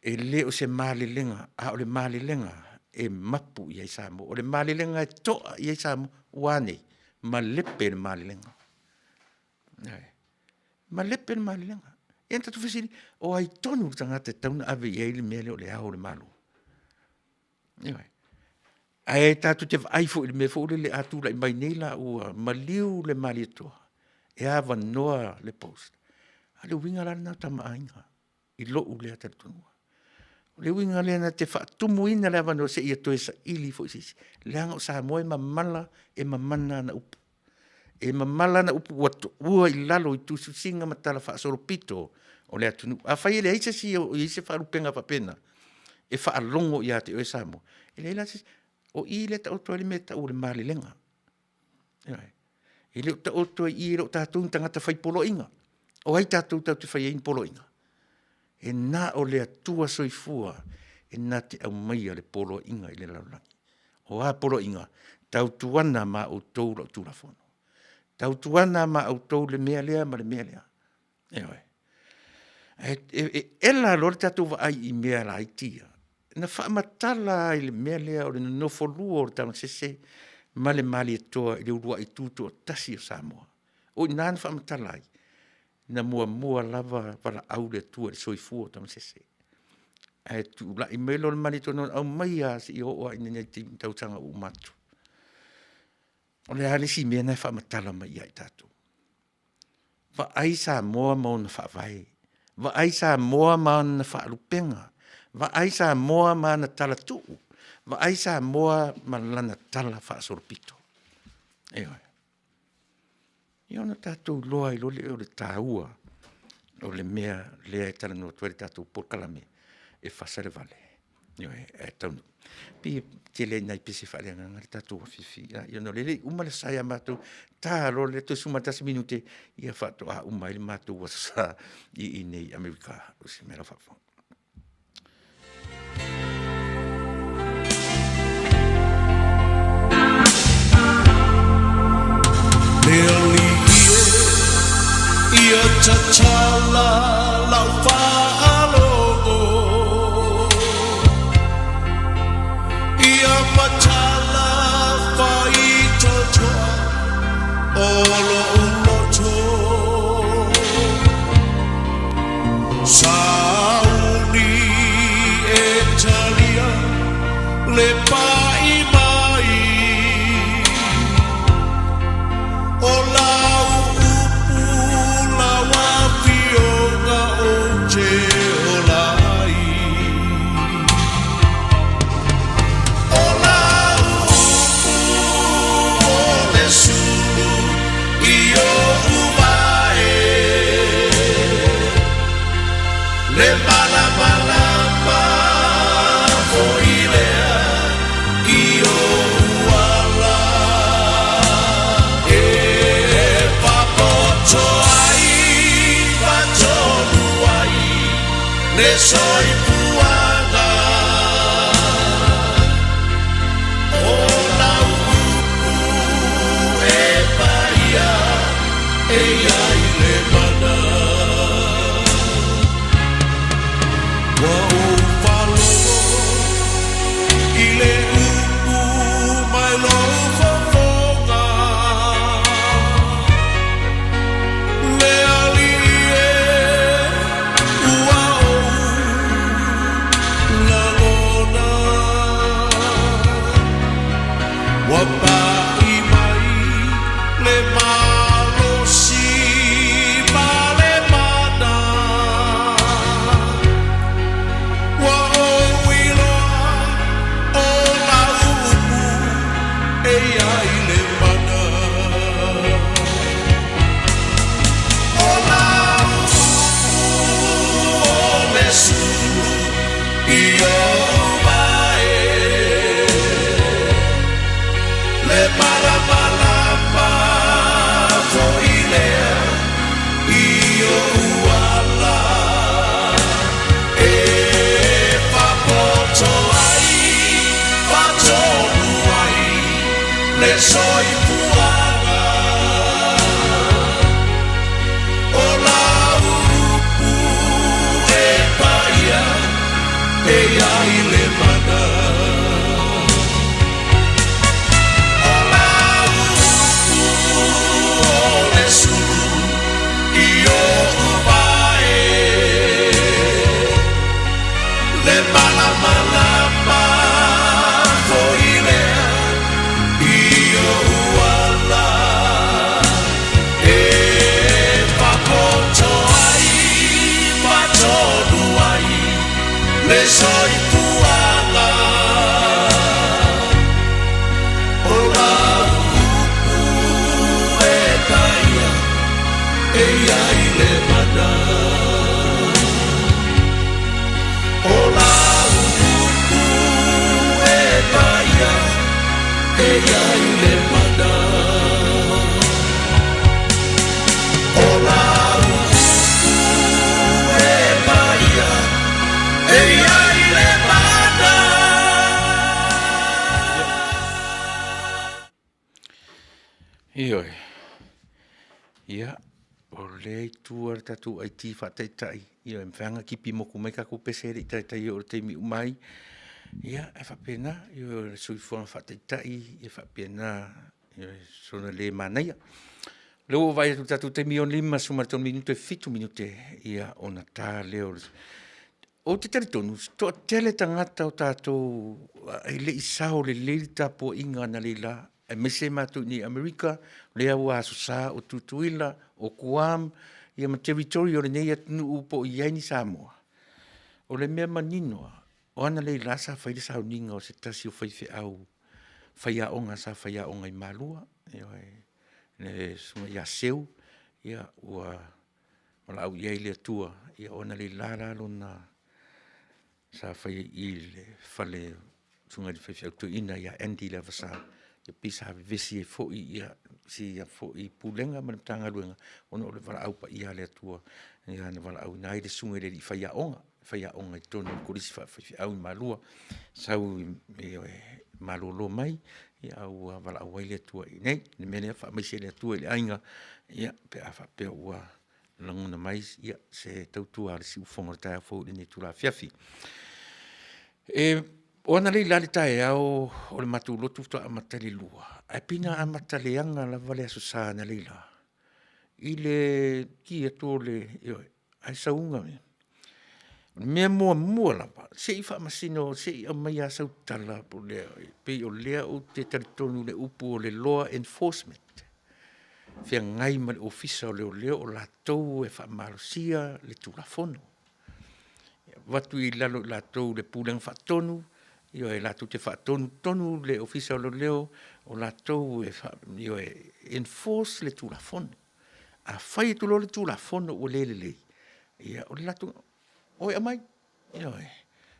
E le o se maali lenga, a o le maali lenga, e mapu i ai Samoa. O le maali lenga e toa i ai Samoa. Wane, ma lepe le maali lenga. Ma lepe le maali lenga. E anta tu whesiri, o ai tonu tangata tauna ave i ai le mele o le ao le malu. Ai tatu te aifo i le mefo le atu la i mai neila ua maliu le maali toa. E ava noa le post. A le winga la na tama ainga. I lo u le atatunua. Le winga le na te whaatumu ina le avano se ia toe sa ili fo isisi. Le anga o Samoa e mamala e mamana na upu. E mamala na upu watu ua i lalo i tusu singa matala whaasoro pito o le atunu. A whai le aisa si o ise whaarupenga whapena. E whaalongo i ate o e Samoa. E le lasi o i le ta oto le meta o le maali lenga. E le ta oto i le o tātou tangata whai polo inga. O ai tātou tau te whai ein polo inga. E nā o le atua soifua, e nā te au maia le polo inga i le laulangi. O a polo inga, tau tuana ma au tau lau tūrafono. Tau tuana ma au tau le mea lea ma le mea lea. E oe. E la lor tātou wa ai i mea la aitia. Na whaamatala i le mea lea o le nofolua o le tau sese, ma le mali e toa i le urua i tūtu o tasi o Samoa. O i nāna whaamatala ai. Na mua lava para au le tua le soifua tam sese. E tu la i melo le mani tono au mai a si o ina nei tim tau tanga u matu. O le alisi mea nei whaamatala mai ai tātou. Wa ai Samoa mo na whaavai. Wa ai Samoa ma na whaarupenga. Wa ai Samoa ma na tala tuu. Wa ai Samoa ma lana tala whaasorpito. Eoi. Ia ona tātou loa i lole o le tāua. O le mea lea e tala no tuare tātou porkalame. E Fasa le Vale. Eoi, e Taunuu. Pi tele nai pese whareanga ngari tātou awhiwhi. Ia no lele umale saia mātou. Tā ro le to sumatasi minute. Ia whato a umai le mātou wasa i nei Amerika. O si mera whawha. Ia tatala lau whaalogo Ia matala whaito toa Olo uloto Sauni e talia Le pai mai O lau Afioga o Fetalai O lau o le sulu I o uvae Le malamalama o ilea I o uala E papoto Le soi puanga O lau upu e paia E ai le mana Wa o falo I le upu mai lo fofoga Le alie ua Wapai mai le malo si Palemene Wa o wiloa o la upu e ai le mana O la upu o le sulu I o Le malamalama foilea I o uala E papoto ai Fatonu ai Le soi puanga O la upu e paia E ai le mana Malamalama foilea I o uala E papoto ai Patonu ai Le soi puanga O la upu e taia E ai le mana O la upu e paia E ai le mana O la upu e paia E ai le mana Ioi. Ia. O le tuar tatu ai ti whateitai. Ia mwhanga kipi moku mai kako pesere i tai o te mi umai. Ia, e whapena, ia le sui whona whateitai, ia whapena, ia sona le manaia. Leo vai tatu te mi o lima sumaton minute fitu minute, ia ona tā leo. O te teritonu, to tele tangata o tātou, i le isao le le tapo inga na le la, e mese mātou ni Amerika, lea ua asosa o Tutuila, o Guam, ia ma territory o le nei atunu upo i aini Samoa. O le mea maninoa, o ana lei lasa whaile sa uninga o se tasi o whaife au, whaiaonga sa whaiaonga i Malua, le sunga ia seu, ia ua wala au iei le atua, ia ona le lalalo na sa whai i le whale sunga di whaife au tu ina ia endi le vasa, ia pisa hawe vesi e fo i ia, si ia fo i pulenga ma le tanga luenga, ona o le wala au pa ia le atua, ia na wala au nai le sunga le i whaiaonga i tonu kurisi whaife au i Malua, sau i malolo mai, ia au wala au le atua i nei, ni mene wha maise le atua i le ainga, ia pe a wha pe ua languna mais, ia se tautua le si ufonga le tae fo ni tula fiafi. O ana lei lali tae au o le matu lotu toa amatali lua. Ai pina amatali anga la vale asosa na leila. I le ki ato le, ai saunga me. Mea mua lapa. Se i wha masino, se i amai a sautala po lea. Pe o lea o te taritonu le upu o le law enforcement. Fia ngai ma le ofisa o leo o la tou e wha marosia le tulafono. Watu i lalo la tou le pulang wha tonu, io e la tu te wha tonu le ofisa o leo o la tou e wha, io e enforce le tulafono. A whai tu lo le tulafono o le. Ia o le la tu, o e amai, io e.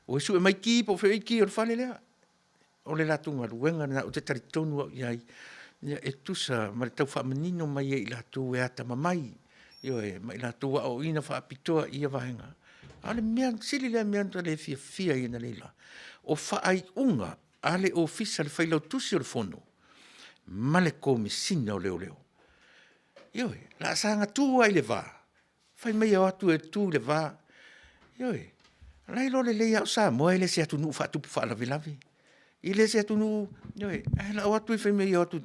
O e su e mai ki, po whai ki o le whale lea. O le la tu maruenga na o te taritonu au iai. Ia e tusa, ma le tau wha manino mai e i la tu e ata mamai. Io e, ma i la tu o ina Faapitoa ia vahenga. Ale mea, sili lea mea le fia ina leila. O whaai unga, ale ofisa le whailau tusi o le fono. Ma le komisina o leo. Io e, la sanga tu ai le vā. Whai mai au atu e tu le vā. Io e, lai lo le leia o Samoa, ele se atunu whatupu whaalavi. Ile se atunu, io e, la o atu e whai mai au atu.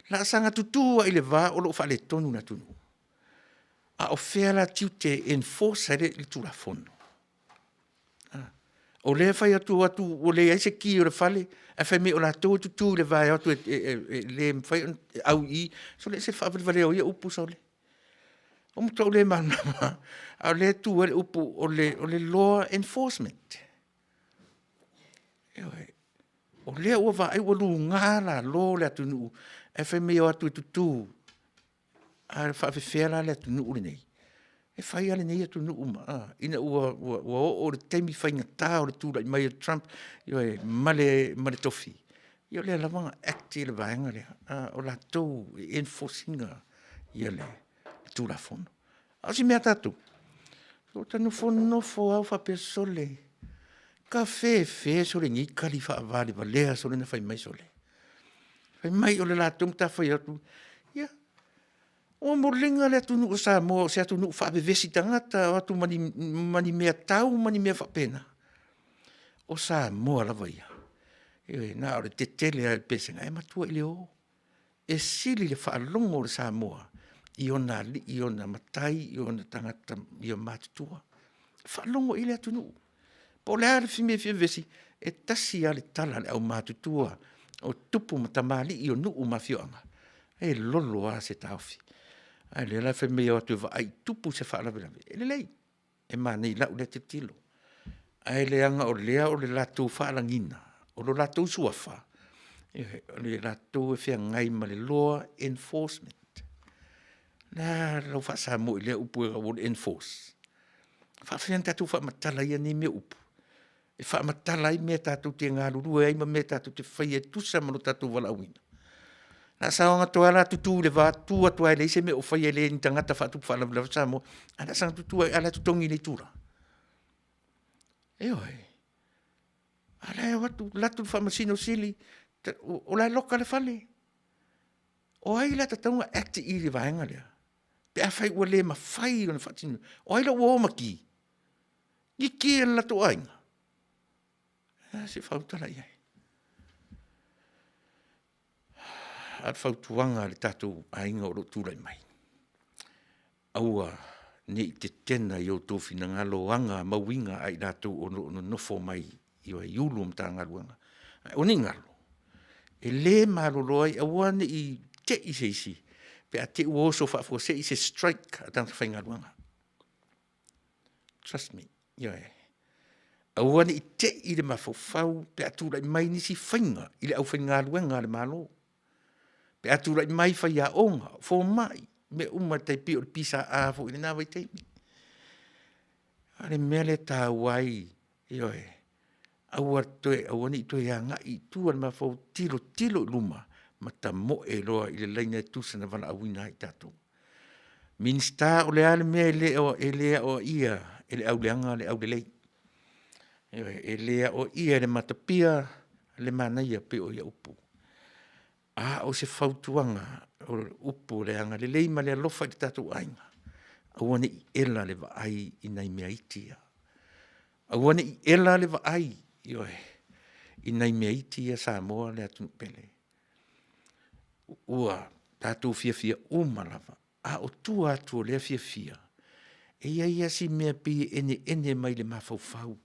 La sanga tutu ai le vā, o lo whaale tonu na tunu. A o whea la tiu te enforce le tu la fono. O le fai atu o le aise ki o le fale, a fai me o la tō tutu le vai atu le fai au i, so le se whaafari vale o ia upu sa le. O muta o le manama, a le tu o le upu o le law enforcement. O le ua vai o lu ngala lo le atu nuu, a fai me o atu tutu, a whaafefea le atu nuu le nei. E whai ale nei atu nuu ma. Ina ua o le teimi whai ngatā o le tūra i mai o Trump, io e male tofi. Io le lavanga acti le vaenga le. O la tau enforcinga ia le tūra fono. Asi mea tatu. O tanu fono fo au whape sole. Ka fe sole ngi kali wha avali wa lea sole na whai mai sole. Whai mai o le la tung ta whai atu. Ia. O moringa le tunu o Samoa, se atunu whape vesi tangata, o atu mani mea tau, mani mea whapena. O Samoa lava ia. Nā ore te tele a pesenga, e matua i leo. E sili le whaalongo o Samoa, i ona matai, i ona tangata, i o mātutua. Whaalongo i le atunu. Po le are whime vesi, e tasi ale tala le au mātutua, o tupu matamali i o nuu mafioanga. E lolo a se tauwhi. Ai le la fe me o tu ai tupu se fa la vela. Ele lei. E ma nei la le tilo. Ai le anga o le la tu fa la ngina. O lo la tu suafa. Le la tu e fe ngai ma le law enforcement. Na lo fa sa mo le upu o enforce. Fa fe anta tu fa matala ia ni me upu. E fa matala i me tatu te ngalu ai ma me tatu te fai e tu sa mo tatu wala wina. Na saonga toa la tutu le va tu atua le se me o fai le ni tangata fa tu fa la Samoa. Ana sang tutu ala tutongi le tura. Oi. Ala watu la tu fa masino sili o la loka le fale. O ai la tatonga act i le vaenga le. Pe a fai o le ma fai o fa tinu. O ai la o maki. Ni ki la to ainga. Se fa utala ia. At fautuanga le tatou ainga o tūrai mai. Aua ni te tena i o tōwhina ngaloanga mawinga ai tātou o nofo mai i o iulu mta ngaluanga. O ni ngalo. E le malolo ai aua ne I te I se isi. Pe a te uoso whaafua se I se strike a tanta whaingaruanga. Trust me. Ia e. Aua ne I te I le mawhawhau pe a tūra I mai nisi whainga I le au whaingaruanga le malo. Pe a tūra I mai whai a onga. Fo mai. Me uma tai pio le pisa a fo I le nāwai teimi. Ale mele tā wai. Ia e. Aua ni toe a ngai tua ma fo tilo luma ma ta mo e loa I le laina tu sana wana awina I tatou. Minsta o le ale mea ele o ia ele au leanga le au le lei. Ele o ia le matapia le manaia pe o ia upu. A o se fautuanga o upu le anga le lei ma le alofa I tatou ainga. Aua ni ela le va ai I nai mea itia. Aua ni ela le va ai Ioe, I nai mea iti a Samoa le atu pele. Ua, tātou fia umalava. A o tua atu o lea fia. E ia si mea pi ene mai le mawhauwhau.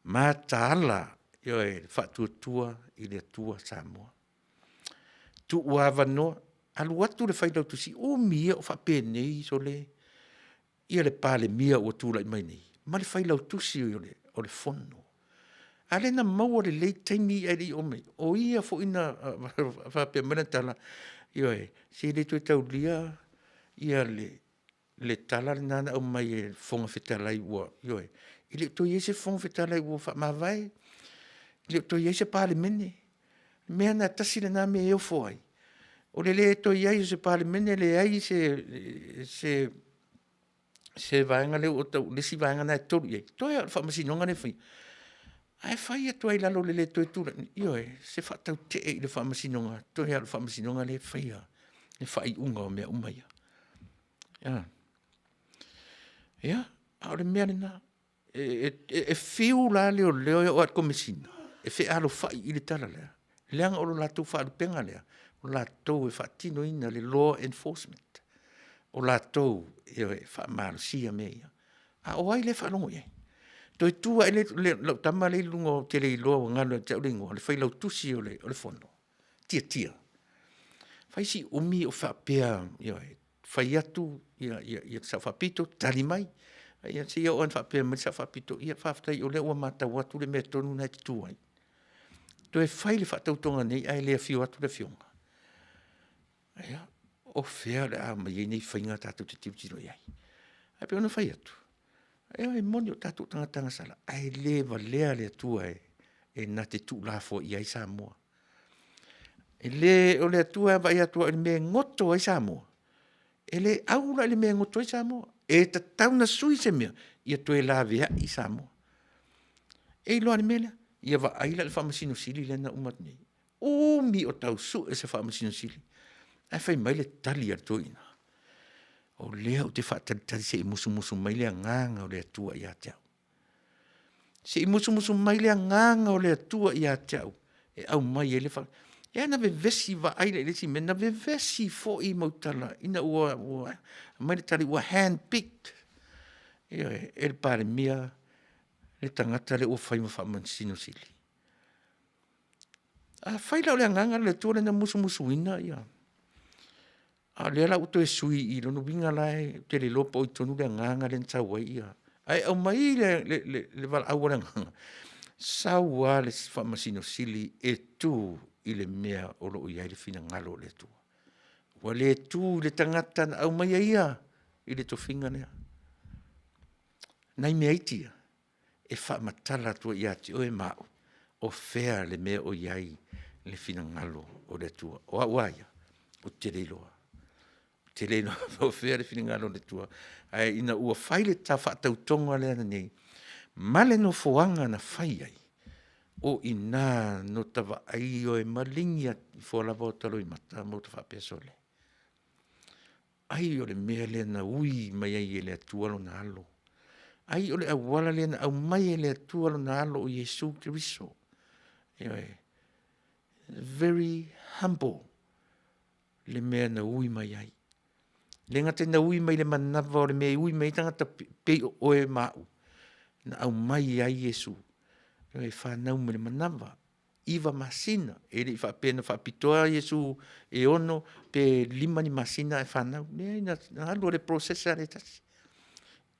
Mātala. Ioe, whatuatua I le atua Samoa. Tu uava noa. Alu atu le whailau tusi. O mia o whapenei so le. Ia le Palemene o tūla I mai nei. Ma le whailau tusi o le fono. Ale na maua le lei taimi ai li ome. O ia fo ina whapea mana tala. Ioe, se le tue tau lia, ia le tala le nana au mai e fonga Fetalai ua. Ioe, ile to iese fonga Fetalai ua wha mawai. Ile to iese Palemene. Mea na tasi le na me eo fo ai. O le to iai se Palemene le ai se vaenga le o tau, le si vaenga na e toru iei. Toi a whamasinonga ne whai. Ai whai atu ai lalo le toi tura. Ioe, se whatau te e le whamasinonga. Toi a whamasinonga le whai a. Le whai unga o mea umaia. Ia. Ia, a le mea lena. E whiu la leo o at komisina. E whi alo whai I le tala lea. Leanga o lo lātou whaalu penga lea. O lātou e whaatino ina le law enforcement. O lātou e whaamaru sia mea. A o ai le whanongo e. Toi tua e le tama le lungo Tele I loa o ngalo te uringo. Le whailau tusi o le fono. Tia. Whai si umi o whapea. Whai atu ia sa Faapito tali mai. Ia si ia oan whapea mai sa Faapito. Ia whaftai o le ua mata watu le mea tonu na te tuai. Toi whai le whatautonga nei ai le fio atu le fionga. Ia. O fea le a mai nei whainga tātou te tiutiro iai. Ai pe ona whai atu. E moni o tātou tanga sala. Ai lewa lea le atua e na te tu lafo iai Samoa. E le o le atua vai atua e me ngoto ai Samoa. E le aula le me ngoto ai Samoa. E ta tauna sui se mea. Ia toe la vea I Samoa. E loa le mele. Ia va aila le whamasino sili le na umat nei. O mi o tau su e se whamasino sili. Ai whai mai le tali atoina. O lea o te whaatalitali se I musu mai le nganga o le atua I atau. Se I musu mai le nganga o le atua I atau. E au mai e le wha. E ana vesi va aile le si mena vesi fo I mautala. Ina ua mai le tali ua hand-picked. E le Palemene le tangata le ua whai mawhamansino sili. A whai lau le nganga le atua le na musu ina ia. A le ala uto e sui I lono winga lai te le lopo I tonu le nganga le ntawai ia. Ai au mai le wala awa le nganga. Saua le whamasino sili e tu I le mea o lo iai le fina ngalo le tua. Wa le tu le tangata na au mai ia I le tofinga nea. Nai mea itia. E whamatala tua ia te oe mao. O fea le mea o iai le fina ngalo o le tua. O awaia. O te reiloa. Tele no o fea le fina ngalo le tua. Ai ina ua whaile ta whaatautonga le ana nei. Male no foanga na whai ai. O ina no tawa ai o e malingia I wholava o talo I mata mo ta whapea sole. Ai o le mea le na ui mai ai e le atua lo na alo. Ai o le awala le na au mai e le atua lo na alo o Yesu Kiriso. Very humble. Le mea na ui mai ai. Le ngate na ui mai le manava o le mea ui mai tangata pe o e mau. Na au mai ai Yesu. E whanau me le manava. iwa masina e le faapena faapitoa Iesu e ono pe 5 ni masina e whanau ne na alu le processa le tasi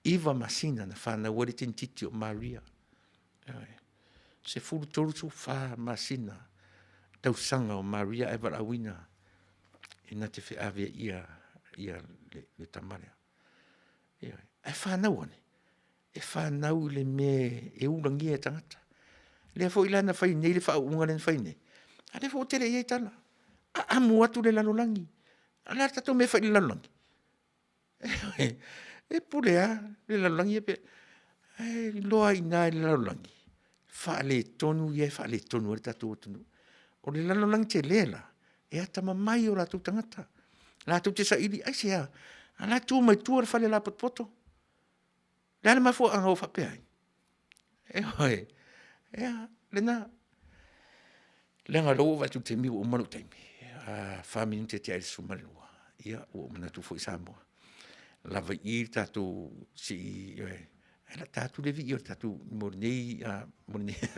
iwa masina na whanau le tintiti o Maria se fulu tolu su fa masina tausanga o Maria e warawina ina te whiawea ia le tamarea e whanau ane e whanau le me e urangia e tangata le fo ilana fai nei le fa unga le fai nei ade fo tele ye tala amu atu le lalolangi ala tato me fai lalolangi e pulea le lalolangi pe loa ina le lalolangi fa le tonu ye fa le tonu le tato tonu o le lalolangi te lela e ata mamai o la tu tangata la tu te sa ili ai sea ala tu mai tu fa le la potpoto le ala mafo anga o fa pe ai e hoi lena lenga lo va tu te mi o manu te mi family te te ai su malua ia o mana tu foi Samoa la va ir tatu si ela tatu le vi tatu mornei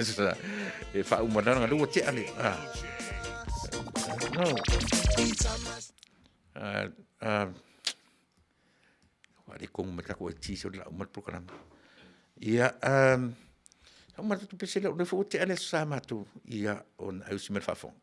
sa e fa uma dana lo te ale no wale kong mata ko ti so la umat program ia Uma tu pesele o le fo te ale sa matu ia on au simel fafon.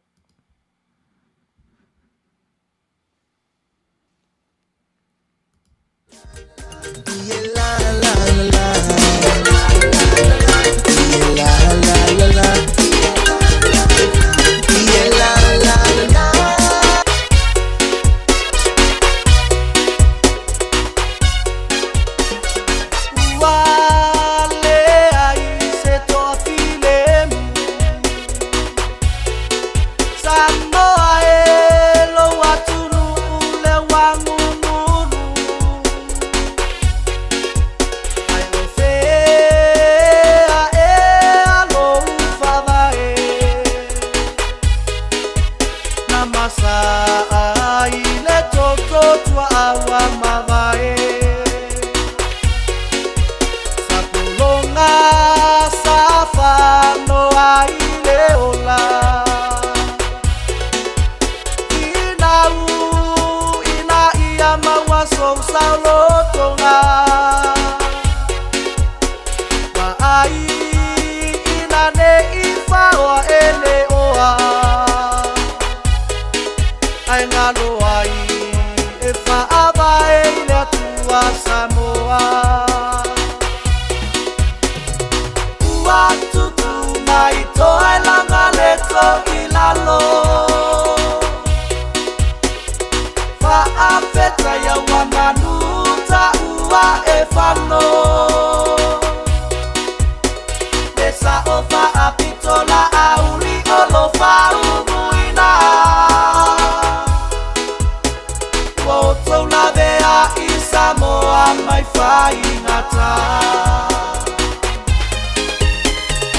Samoa mai fai ngata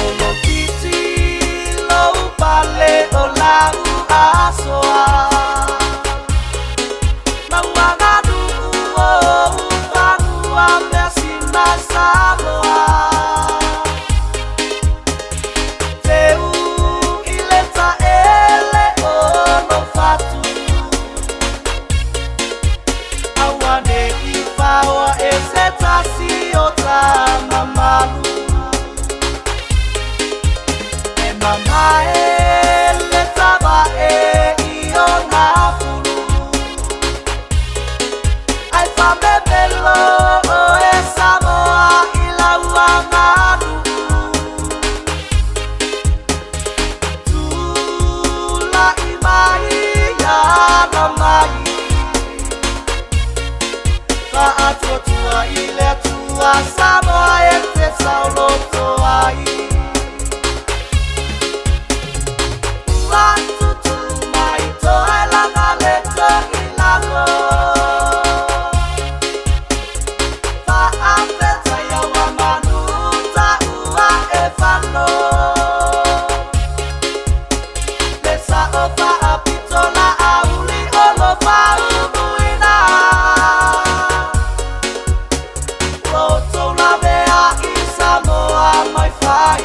Olo kiti lo pale o lau asoa Mawangadu o ufanua mesina Samoa Teu ileta ele o no fatu Awane Awa eseta siota Mamalu E mama leta ba iona fulu Ai fame bello e Samoa ila uangadu Tula imai ya namai Atua tua ile tua Samoa e te saulo toai Watu tu mai toe langa leto ilalo Ta apeta ya wamanu ta ua e fano Lesa o Faapito la auli olo Faumuina Samoa mai fai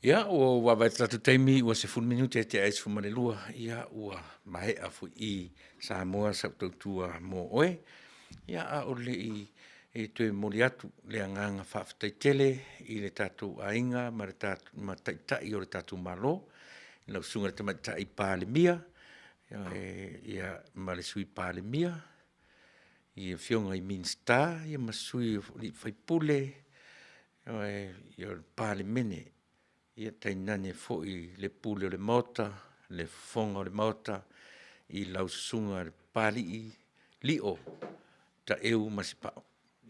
Ia, o wawa tatu taimi, ua se 10 minuti te ais fumarelua, ia ua mahe afu i Samoa sa tautua mo oe, ia a o le i tue mori atu le anganga whaafatai tele i le tatu ainga ma le tatu mataitai o le tatu Malo, lau sunga le tamaitai Palemene, ia ma le sui Palemene, ia fionga i Minsta, ia ma sui li whaipule, ia Palemene, ia Tainane foi le pule o le mota, le fonga o le mota, i lau sunga le pali i lio, ta eu masipao.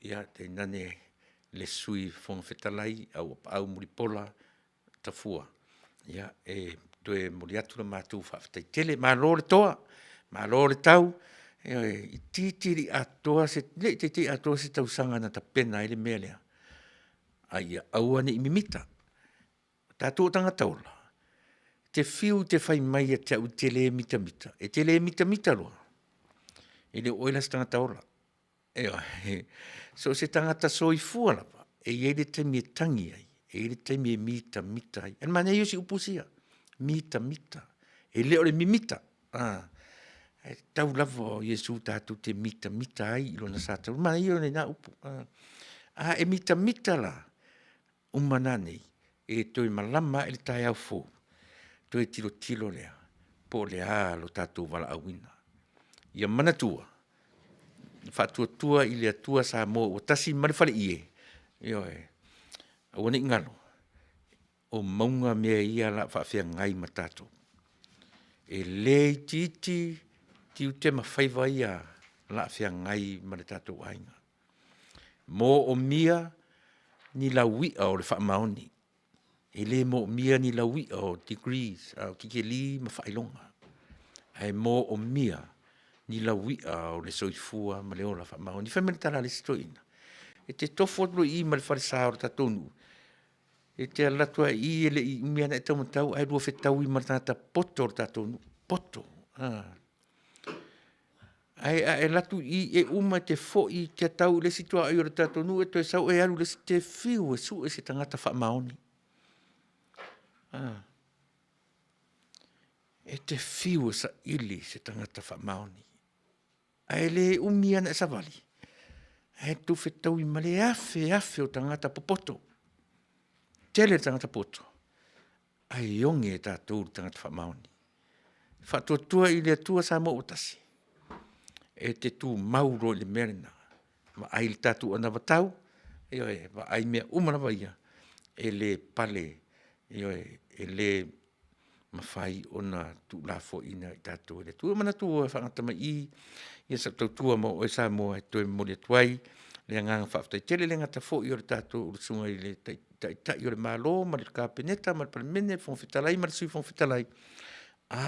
Ia Tainane le sui fonga Fetalai, au muripola, ta fua. Ia toe muriatu la mātou whaafatai tele, Malo le toa, Malo le tau, i titiri atoa se, le titiri atoa se tau sanga na ta pena ele mea lea. Ai aua ni imimita. Tātou tanga taula. Te fiu te whai mai a te au tele mita mita. E tele mita mita loa. E le oilas tanga taula. So se tangata soi fualapa. E le taimi e tangi ai. E le taimi e mita mita ai. En mana iosi upusia. Mita mita. E le ole mimita. Tau lavo Yesu tātou te mita mita ai. Ilo na sātou. Mana io ne na upu. E mita mita la. Umananei. E toi malama e le tai au fō. Toi tilo lea. Po lea lo tātou wala awina. Ia manatua. Whaatua i le atua Samoa. O tasi marifale ie. Io awane ngalo. O maunga mea ia la whaafea ngai ma tātou. E le titi tiu te mawhaiva ia la whaafea ngai ma le tātou ainga. Mo o mia ni la wia o le whaamaoni. E le mo mia ni la wia o degrees, kike li ma whailonga. Ai mo o mia ni la wia o le soifua ma le ola whaamaoni. Whamene tala le stoina. E te tofotlo i ma le wharisā o ta Taunuu. E te alatua i ele i umiana e tau matau, ai rua whetau i marata poto o ta Taunuu. Poto. Ai latu i e uma te fo i te tau le situa ai o ta Taunuu e toi sau e aru le te fiu e su e se tangata whaamaoni. E te fiu sa ili se tangata whaamaoni. Ai le umiana e sa vali. Ai tu whetau i male afe o tangata popoto. Tele tangata poto. Ai onge e tātou tangata whaamaoni. Whatuatua i le atua Samoa otasi. E te tu mauro le merina. Ma ai le tātou ana watau. Ma ai mea umana waia. E le pale. E le mawhai ona tu la fo ina i tātou. E tu mana tu e whangatama i. Ia sa tautua mo o e Samoa e toi mori atuai. Le anganga whaafatai tele le ngata fo i o le tātou. O sunga i le tai o le Malo. Ma le Kapeneta. Ma le Palemene. Fetalai. Ma le sui Fetalai.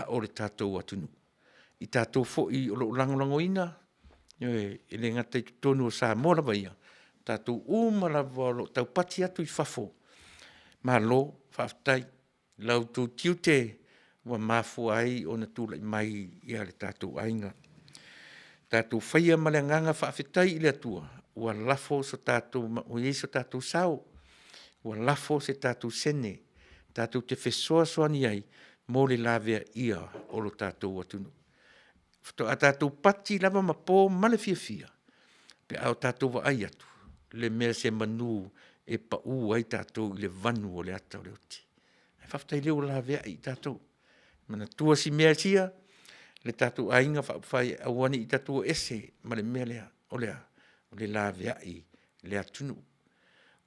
O le tātou atunu. I tātou fo i o lo langolango ina. E le ngata i tonu o Samoa la vaia. Tātou umala lo tau pati atu i fafo. Malo, whaafatai, lau tū tiute, wa mafu ai o na tūlai mai i ale tātou ainga. Tātou whaia maleanganga whaafetai i le atua, wa lafo so tātou, o so tātou sao, wa lafo se tātou sene, tātou te whesoa soani ai, mō le lavea ia o lo tātou atunu. A tātou pati lava ma pō male fia, pe au tātou wa ai atu, le mea se manu, e pa u ai tātou i le vanu o le ata o le oti. E whaftai leo la vea i tātou. Mana tua si mea sia, le tātou ainga whai awani i tātou ese, ma le mea lea, o le la vea i le atunu.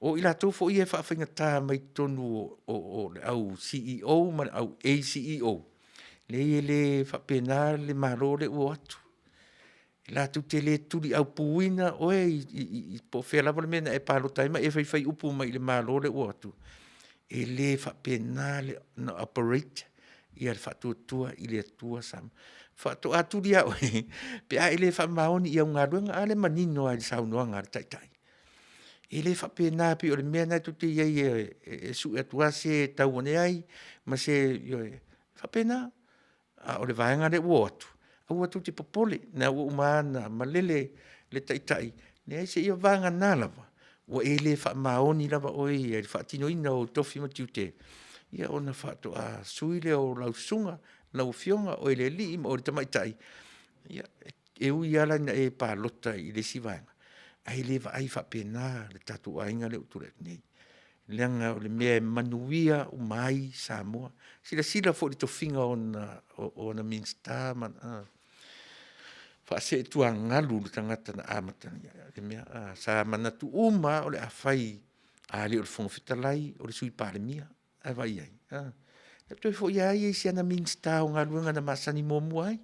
O i lātou fo i e whawhainga tā mai tonu o le au CEO, ma le au ACEO. Le i le whapena le Malo le ua atu. La tu tele tuli au puina oe i po fela vale mena e palo taima e fai upu mai le Malo le atu. E le fa penale no operate i al fatu tua i le tua sam. Fatu atu dia oe. Pe a ele fa maoni i nga ruanga ale manino ai sau no nga tai. Ele fa pena pi o le mena tu te ye e su atua se tauone ai ma se yo fa pena o le vaenga le atu. Ua tu te popole, na ua umana, malele, le taitai. Ne se ia vanga nā lava. Ua e le wha maoni lava oe, e le wha tino ina o tofi matiute. ia ona whaato a suile o lau sunga, lau fionga o ele li o le tamaitai. Ia, e ui ala na e pālota i le sivaenga. Ai le va ai whapena le tatu ainga le uture nei. Leanga o le mea Manuia o mai Samoa. Sila fo le tofinga o na minsta man. Whaase tua ngalu le tangata na amata. Le mea sa manatu uma o le awhai a le o le fonga Fetalai o le sui Palemene. Ai vai ai. Le toi fo iai e si ana minsta o ngaluenga na masani momuai.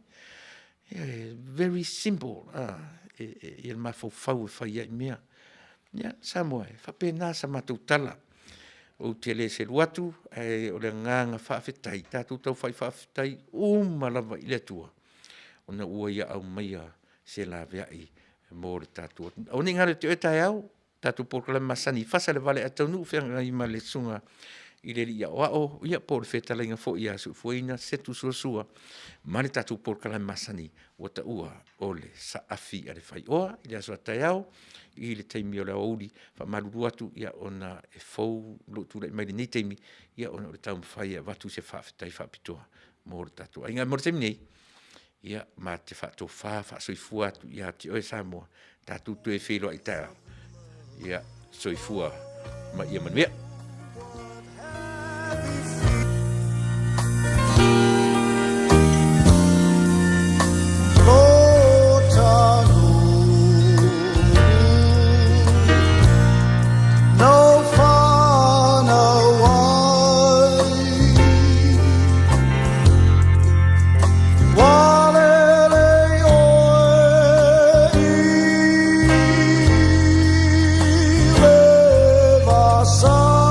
Very simple. Ia ma fau e whai ai mea. Ia, Samoa, whapena sa matou tala. O Tele se luatu, o le nganga whaafetai, tātou tau whai whaafetai, lava i le Atua. O na ua ia au maia se la veai mō le tātou. O ni ngare te oetai au, tātou pōkala masani, Fasa le Vale a Taunuu, whianga i ma le sunga i le ia o ia po le Fetalai nga fo ia su fuina, setu suasua, ma le tātou pōkala masani, o ta ua o le sa afi a le whai oa, i le aso atai au, i le teimi o le auli, Malu atu ia ona e fou, lo tu le mai le nei teimi, ia ona o le tau mwhai a watu se whaafetai Faapitoa, mō le tātou. Inga mō le teimi nei, ia ma te whaato soifua atu, ia te oe Samoa, tātou tu e whilo ai tau, ia soifua ma ia Manuia. Sa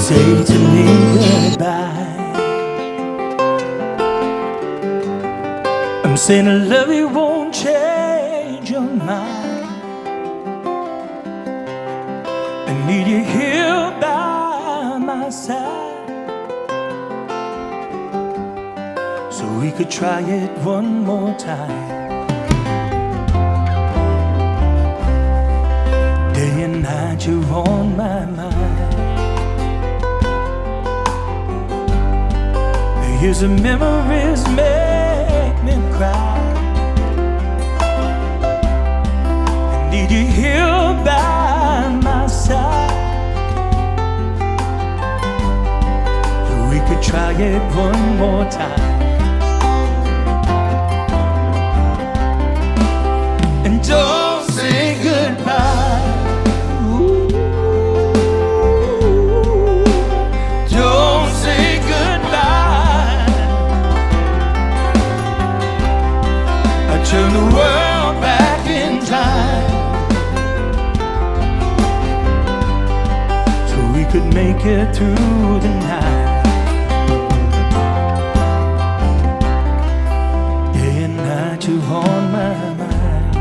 say to me goodbye. I'm saying I love you won't change your mind. I need you here by my side, so we could try it one more time. Day and night you're on my mind. Here's the memories make me cry. I need you here by my side, so we could try it one more time. And don't say goodbye. Ooh. Don't say goodbye. I turn the world back in time, so we could make it through the night. Day and night you're on my mind.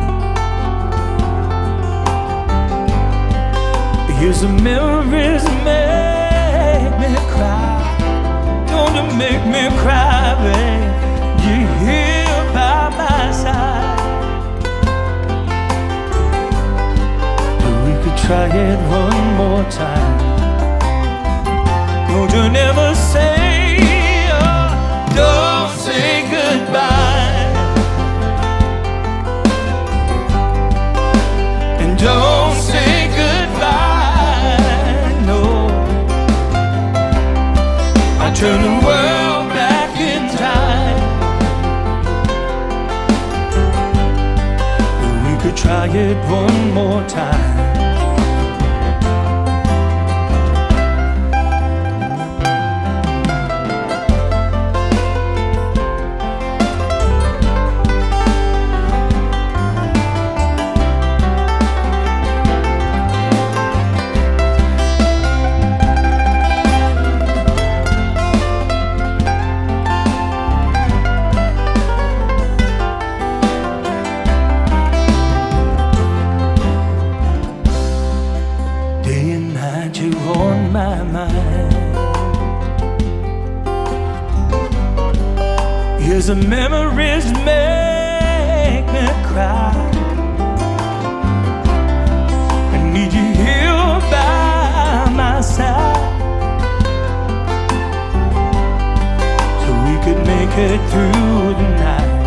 Here's the memories make me cry. Don't you make me cry, babe. You're here by my side, but we could try it one more time. Don't you never say, oh, don't say goodbye. And don't say goodbye, no. I turn the world back in time, but we could try it one more time. Day and night you're on my mind. Here's the memories make me cry. I need you here by my side, so we could make it through the night.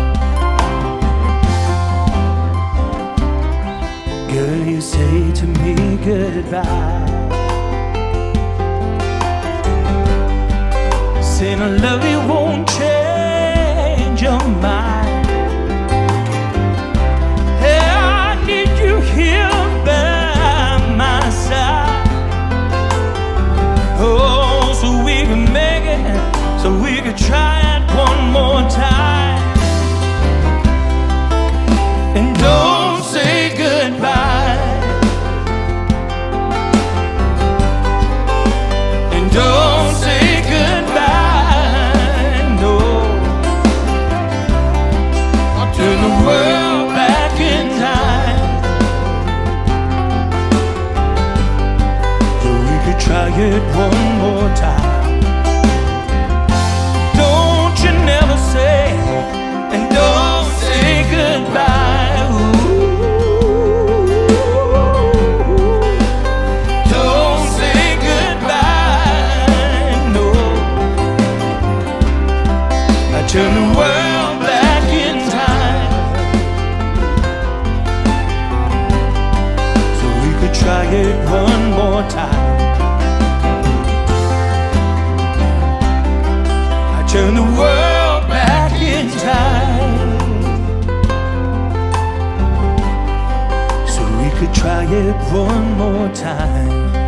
Girl, you say to me goodbye, saying I love you won't change your mind. Hey, I need you here by my side, oh, so we can make it, so we can try it one more time. And don't say goodbye. And don't say goodbye, no. I'll turn the world back in time, so we could try it one more time. Don't you never say, and don't say goodbye. Ooh. Don't say goodbye, no. I turn the world back in time, so we could try it one more time. I turn the world back in time, so we could try it one more time.